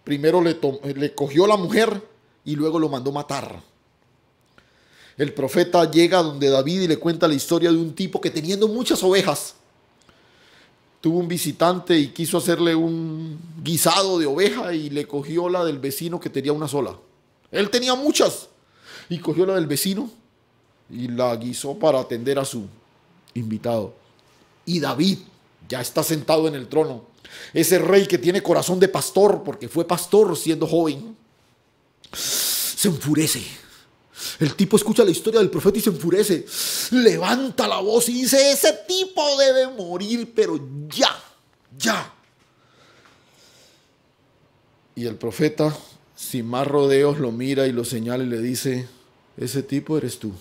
Primero le cogió la mujer y luego lo mandó matar. El profeta llega donde David y le cuenta la historia de un tipo que, teniendo muchas ovejas, tuvo un visitante y quiso hacerle un guisado de oveja y le cogió la del vecino que tenía una sola. Él tenía muchas y cogió la del vecino y la guisó para atender a su invitado. Y David ya está sentado en el trono. Ese rey que tiene corazón de pastor, porque fue pastor siendo joven, se enfurece. El tipo escucha la historia del profeta y se enfurece. Levanta la voz y dice: ese tipo debe morir, pero ya. Y el profeta, sin más rodeos, lo mira y lo señala y le dice: ese tipo eres tú.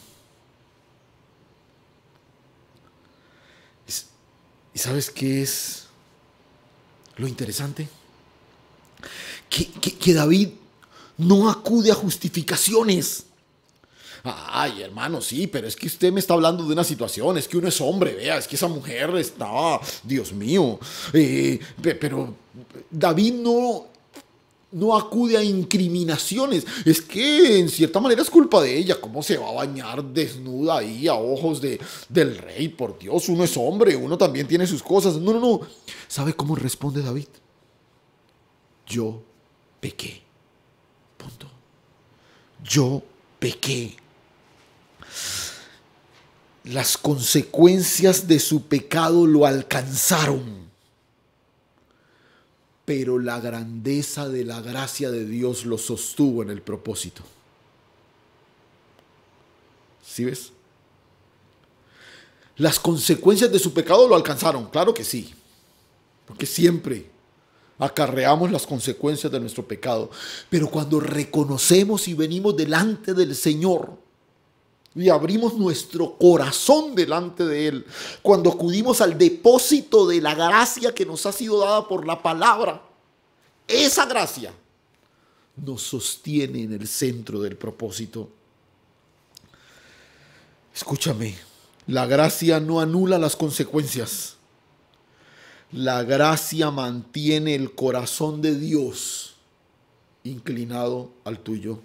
¿Y sabes qué es lo interesante? Que David no acude a justificaciones. Ay, hermano, sí, pero es que usted me está hablando de una situación, es que uno es hombre, vea, es que esa mujer estaba, Dios mío. Pero David no acude a incriminaciones. Es que en cierta manera es culpa de ella. ¿Cómo se va a bañar desnuda ahí a ojos del rey? Por Dios, uno es hombre, uno también tiene sus cosas. No. ¿Sabe cómo responde David? Yo pequé. Punto. Yo pequé. Las consecuencias de su pecado lo alcanzaron. Pero la grandeza de la gracia de Dios lo sostuvo en el propósito. ¿Sí ves? Las consecuencias de su pecado lo alcanzaron, claro que sí. Porque siempre acarreamos las consecuencias de nuestro pecado. Pero cuando reconocemos y venimos delante del Señor y abrimos nuestro corazón delante de Él, cuando acudimos al depósito de la gracia que nos ha sido dada por la palabra, esa gracia nos sostiene en el centro del propósito. Escúchame, la gracia no anula las consecuencias. La gracia mantiene el corazón de Dios inclinado al tuyo.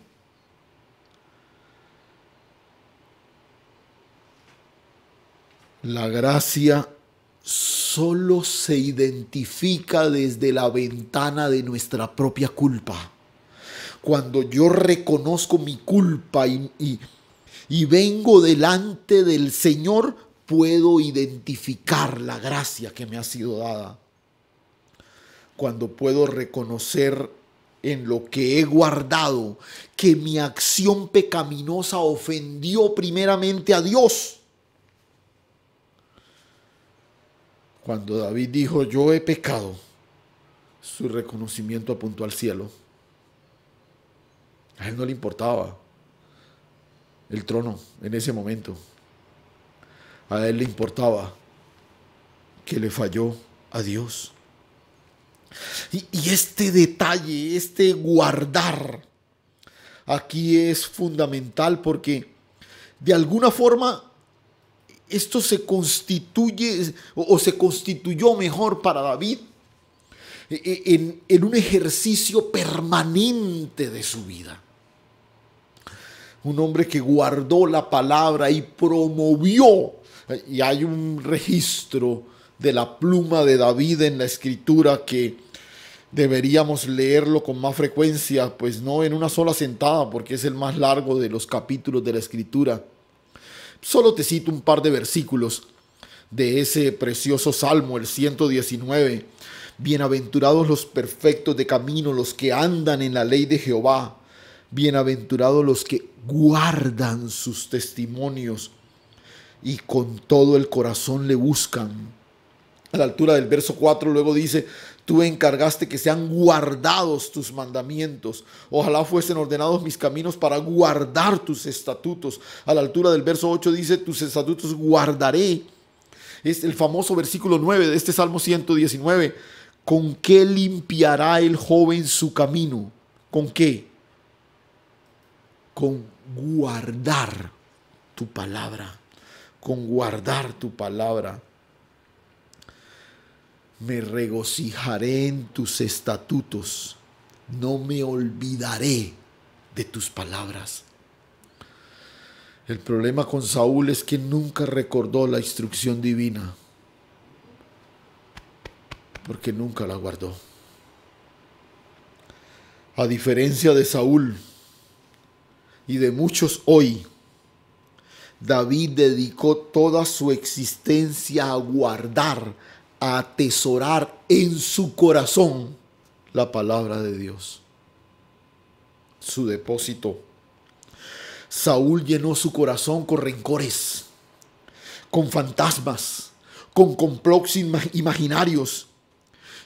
La gracia solo se identifica desde la ventana de nuestra propia culpa. Cuando yo reconozco mi culpa y vengo delante del Señor, puedo identificar la gracia que me ha sido dada. Cuando puedo reconocer en lo que he guardado que mi acción pecaminosa ofendió primeramente a Dios. Cuando David dijo: yo he pecado, su reconocimiento apuntó al cielo. A él no le importaba el trono en ese momento. A él le importaba que le falló a Dios. Y este detalle, este guardar, aquí es fundamental, porque de alguna forma esto se constituye o se constituyó mejor para David en un ejercicio permanente de su vida. Un hombre que guardó la palabra y promovió, y hay un registro de la pluma de David en la escritura que deberíamos leerlo con más frecuencia, pues no en una sola sentada, porque es el más largo de los capítulos de la escritura. Solo te cito un par de versículos de ese precioso salmo, el 119. Bienaventurados los perfectos de camino, los que andan en la ley de Jehová. Bienaventurados los que guardan sus testimonios y con todo el corazón le buscan. A la altura del verso 4 luego dice: Tú encargaste que sean guardados tus mandamientos. Ojalá fuesen ordenados mis caminos para guardar tus estatutos. A la altura del verso 8 dice, tus estatutos guardaré. Es el famoso versículo 9 de este Salmo 119. ¿Con qué limpiará el joven su camino? ¿Con qué? Con guardar tu palabra. Con guardar tu palabra. Me regocijaré en tus estatutos, no me olvidaré de tus palabras. El problema con Saúl es que nunca recordó la instrucción divina, porque nunca la guardó. A diferencia de Saúl y de muchos hoy, David dedicó toda su existencia a guardar, a atesorar en su corazón la palabra de Dios, su depósito. Saúl llenó su corazón con rencores, con fantasmas, con complots imaginarios,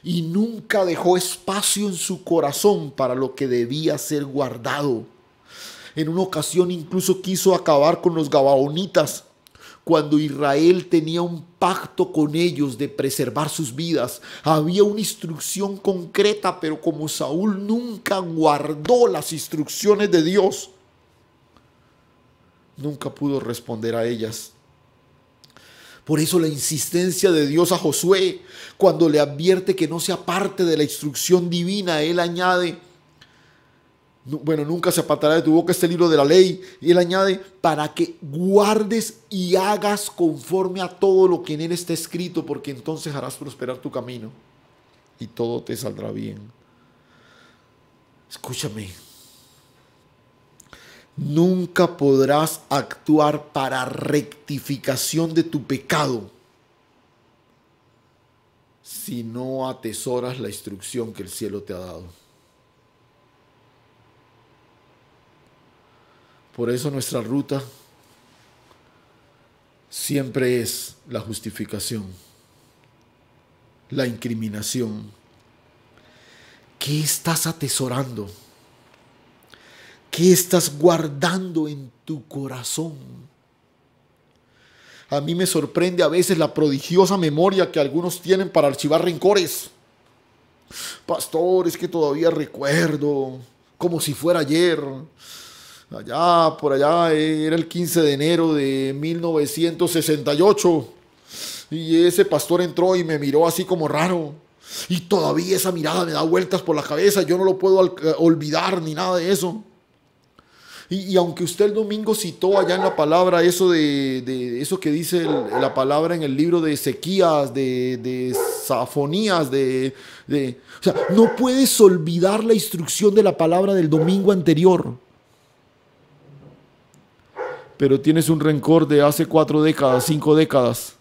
y nunca dejó espacio en su corazón para lo que debía ser guardado. En una ocasión incluso quiso acabar con los gabaonitas, cuando Israel tenía un pacto con ellos de preservar sus vidas. Había una instrucción concreta, pero como Saúl nunca guardó las instrucciones de Dios, nunca pudo responder a ellas. Por eso la insistencia de Dios a Josué, cuando le advierte que no sea parte de la instrucción divina, él añade, nunca se apartará de tu boca este libro de la ley. Y él añade, para que guardes y hagas conforme a todo lo que en él está escrito, porque entonces harás prosperar tu camino y todo te saldrá bien. Escúchame. Nunca podrás actuar para rectificación de tu pecado si no atesoras la instrucción que el cielo te ha dado. Por eso nuestra ruta siempre es la justificación, la incriminación. ¿Qué estás atesorando? ¿Qué estás guardando en tu corazón? A mí me sorprende a veces la prodigiosa memoria que algunos tienen para archivar rencores. Pastor, es que todavía recuerdo, como si fuera ayer. Por allá, era el 15 de enero de 1968. Y ese pastor entró y me miró así como raro. Y todavía esa mirada me da vueltas por la cabeza. Yo no lo puedo olvidar ni nada de eso. Y aunque usted el domingo citó allá en la palabra eso de eso que dice la palabra en el libro de Ezequías, de Safonías, o sea, no puedes olvidar la instrucción de la palabra del domingo anterior. Pero tienes un rencor de hace 4 décadas, 5 décadas,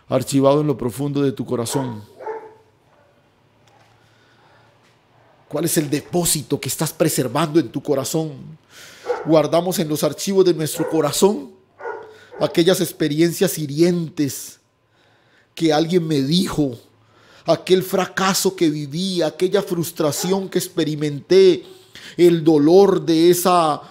archivado en lo profundo de tu corazón. ¿Cuál es el depósito que estás preservando en tu corazón? Guardamos en los archivos de nuestro corazón aquellas experiencias hirientes que alguien me dijo, aquel fracaso que viví, aquella frustración que experimenté, el dolor de esa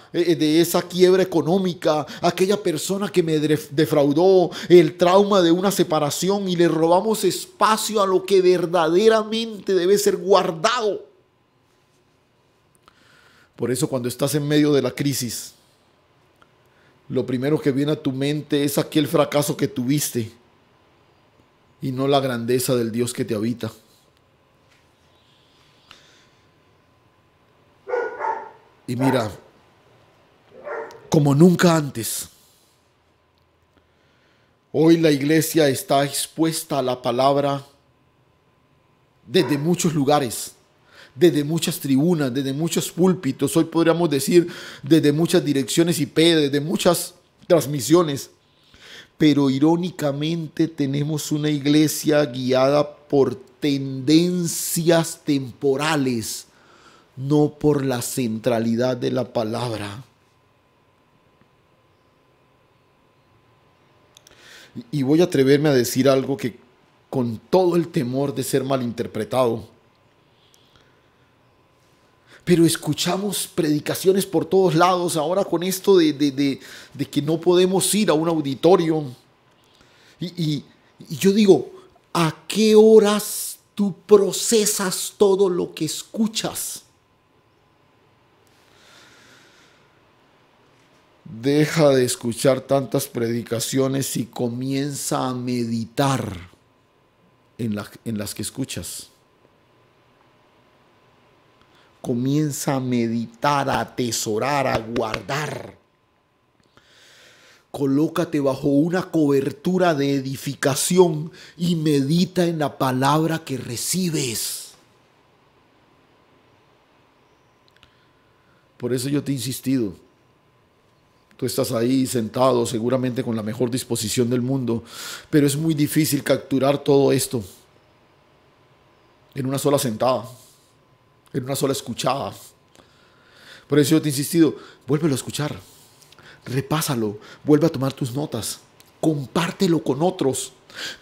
quiebra económica, aquella persona que me defraudó, el trauma de una separación, y le robamos espacio a lo que verdaderamente debe ser guardado. Por eso cuando estás en medio de la crisis, lo primero que viene a tu mente es aquel fracaso que tuviste y no la grandeza del Dios que te habita. Y mira, como nunca antes, hoy la iglesia está expuesta a la palabra desde muchos lugares, desde muchas tribunas, desde muchos púlpitos. Hoy podríamos decir desde muchas direcciones IP, desde muchas transmisiones. Pero irónicamente tenemos una iglesia guiada por tendencias temporales, no por la centralidad de la palabra. Y voy a atreverme a decir algo que con todo el temor de ser malinterpretado. Pero escuchamos predicaciones por todos lados ahora con esto de que no podemos ir a un auditorio. Y yo digo, ¿a qué horas tú procesas todo lo que escuchas? Deja de escuchar tantas predicaciones y comienza a meditar en las que escuchas. Comienza a meditar, a atesorar, a guardar. Colócate bajo una cobertura de edificación y medita en la palabra que recibes. Por eso yo te he insistido. Tú estás ahí sentado seguramente con la mejor disposición del mundo, pero es muy difícil capturar todo esto en una sola sentada, en una sola escuchada. Por eso yo te he insistido, vuélvelo a escuchar, repásalo, vuelve a tomar tus notas, compártelo con otros,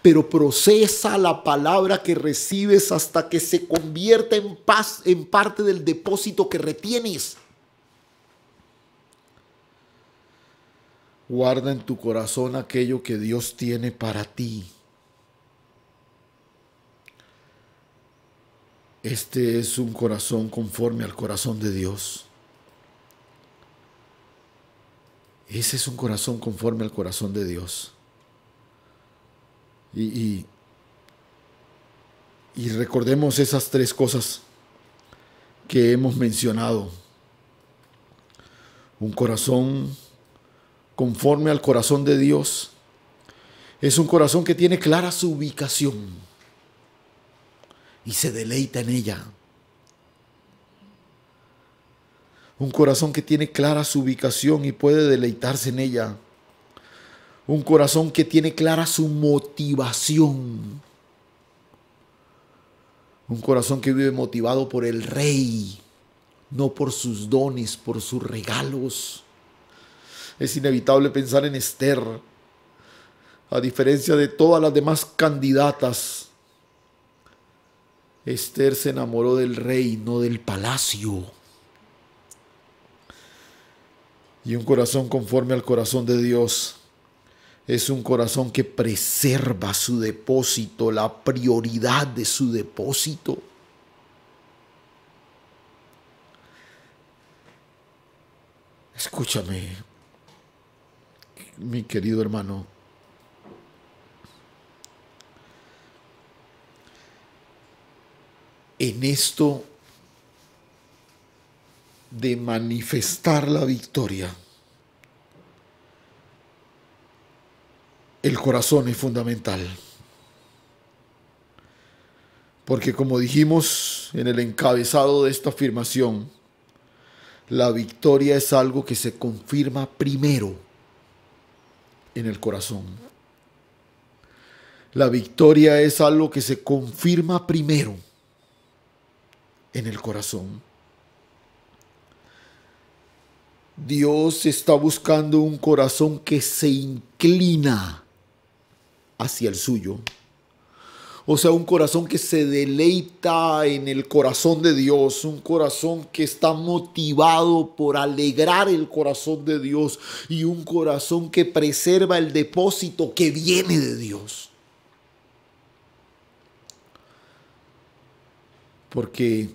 pero procesa la palabra que recibes hasta que se convierta en parte del depósito que retienes. Guarda en tu corazón aquello que Dios tiene para ti. Este es un corazón conforme al corazón de Dios. Ese es un corazón conforme al corazón de Dios. Y recordemos esas tres cosas que hemos mencionado. Un corazón conforme al corazón de Dios es un corazón que tiene clara su ubicación y se deleita en ella. Un corazón que tiene clara su ubicación y puede deleitarse en ella. Un corazón que tiene clara su motivación. Un corazón que vive motivado por el Rey, no por sus dones, por sus regalos. Es inevitable pensar en Esther. A diferencia de todas las demás candidatas, Esther se enamoró del rey, no del palacio. Y un corazón conforme al corazón de Dios es un corazón que preserva su depósito, la prioridad de su depósito. Escúchame, mi querido hermano. En esto de manifestar la victoria, el corazón es fundamental. Porque como dijimos en el encabezado de esta afirmación, la victoria es algo que se confirma primero en el corazón. La victoria es algo que se confirma primero en el corazón. Dios está buscando un corazón que se inclina hacia el suyo. O sea, un corazón que se deleita en el corazón de Dios, un corazón que está motivado por alegrar el corazón de Dios y un corazón que preserva el depósito que viene de Dios. Porque,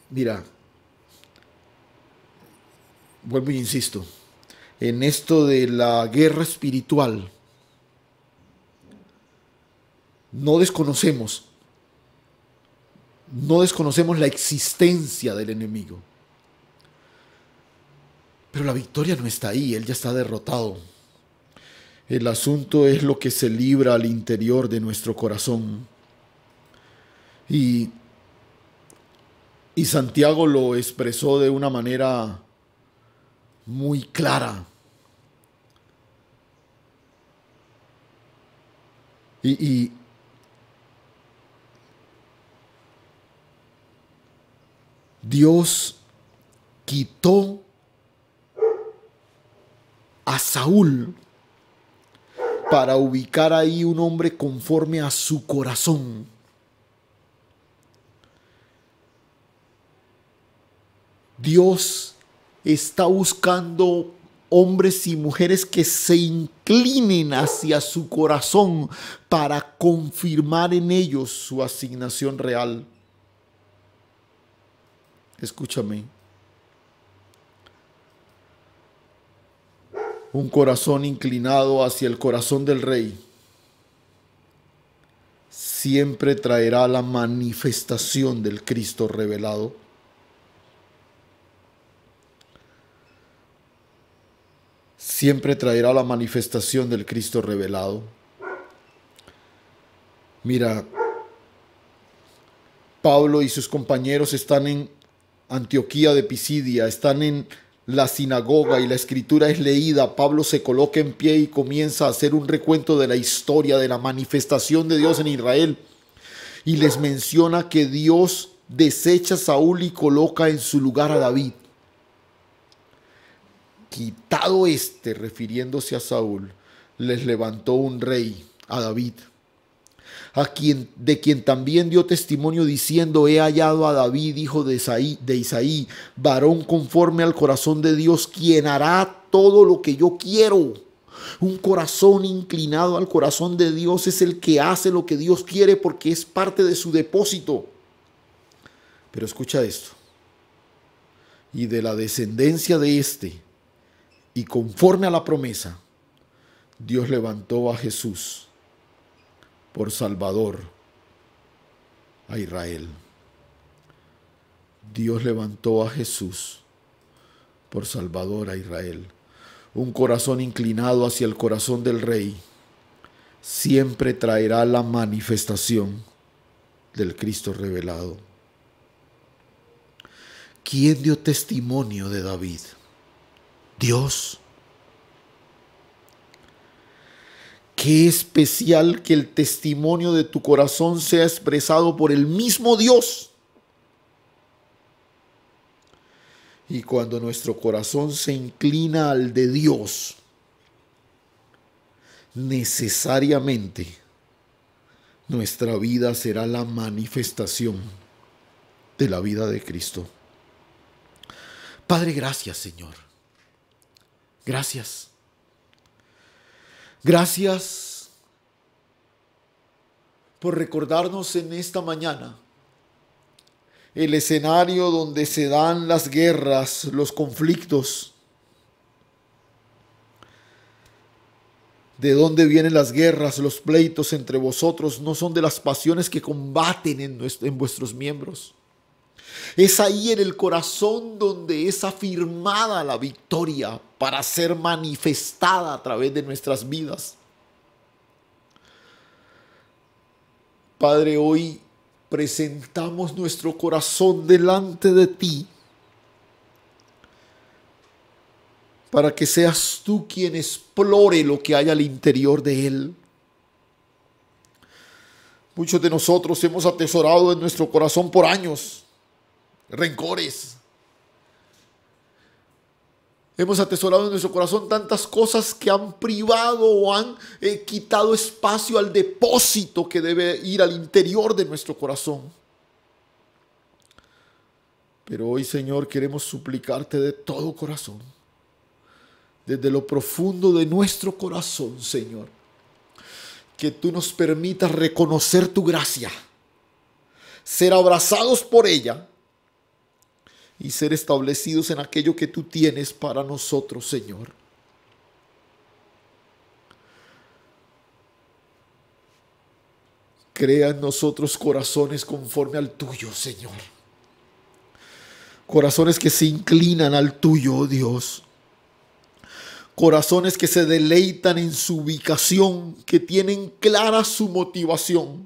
mira, vuelvo y insisto, en esto de la guerra espiritual, no desconocemos la existencia del enemigo. Pero la victoria no está ahí, él ya está derrotado. El asunto es lo que se libra al interior de nuestro corazón. Y Santiago lo expresó de una manera muy clara. Y Dios quitó a Saúl para ubicar ahí un hombre conforme a su corazón. Dios está buscando hombres y mujeres que se inclinen hacia su corazón para confirmar en ellos su asignación real. Escúchame. Un corazón inclinado hacia el corazón del Rey siempre traerá la manifestación del Cristo revelado. Siempre traerá la manifestación del Cristo revelado. Mira, Pablo y sus compañeros están en Antioquía de Pisidia, están en la sinagoga y la escritura es leída. Pablo se coloca en pie y comienza a hacer un recuento de la historia de la manifestación de Dios en Israel. Y les menciona que Dios desecha a Saúl y coloca en su lugar a David. Quitado refiriéndose a Saúl, les levantó un rey, a David, de quien también dio testimonio diciendo: he hallado a David, hijo de Isaí, varón conforme al corazón de Dios, quien hará todo lo que yo quiero. Un corazón inclinado al corazón de Dios es el que hace lo que Dios quiere porque es parte de su depósito. Pero escucha esto: y de la descendencia de y conforme a la promesa, Dios levantó a Jesús por Salvador a Israel. Dios levantó a Jesús por Salvador a Israel. Un corazón inclinado hacia el corazón del Rey siempre traerá la manifestación del Cristo revelado. ¿Quién dio testimonio de David? Dios. Qué especial que el testimonio de tu corazón sea expresado por el mismo Dios. Y cuando nuestro corazón se inclina al de Dios, necesariamente nuestra vida será la manifestación de la vida de Cristo. Padre, gracias, Señor. Gracias. Gracias por recordarnos en esta mañana el escenario donde se dan las guerras, los conflictos. ¿De dónde vienen las guerras, los pleitos entre vosotros? No son de las pasiones que combaten en vuestros miembros. Es ahí en el corazón donde es afirmada la victoria para ser manifestada a través de nuestras vidas. Padre, hoy presentamos nuestro corazón delante de ti para que seas tú quien explore lo que hay al interior de él. Muchos de nosotros hemos atesorado en nuestro corazón por años rencores. Hemos atesorado en nuestro corazón tantas cosas que han privado o han quitado espacio al depósito que debe ir al interior de nuestro corazón. Pero hoy, Señor, queremos suplicarte de todo corazón, desde lo profundo de nuestro corazón, Señor, que tú nos permitas reconocer tu gracia, ser abrazados por ella y ser establecidos en aquello que tú tienes para nosotros, Señor. Crea en nosotros corazones conforme al tuyo, Señor. Corazones que se inclinan al tuyo, oh Dios. Corazones que se deleitan en su ubicación, que tienen clara su motivación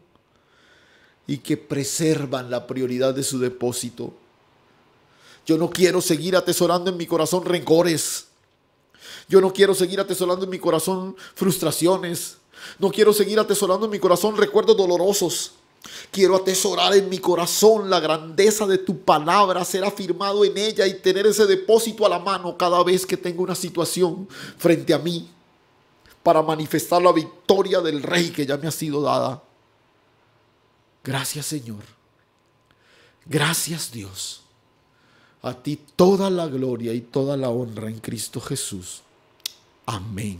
y que preservan la prioridad de su depósito. Yo no quiero seguir atesorando en mi corazón rencores. Yo no quiero seguir atesorando en mi corazón frustraciones. No quiero seguir atesorando en mi corazón recuerdos dolorosos. Quiero atesorar en mi corazón la grandeza de tu palabra, ser afirmado en ella y tener ese depósito a la mano cada vez que tengo una situación frente a mí. para manifestar la victoria del Rey que ya me ha sido dada. Gracias, Señor. Gracias, Dios. A ti toda la gloria y toda la honra en Cristo Jesús. Amén.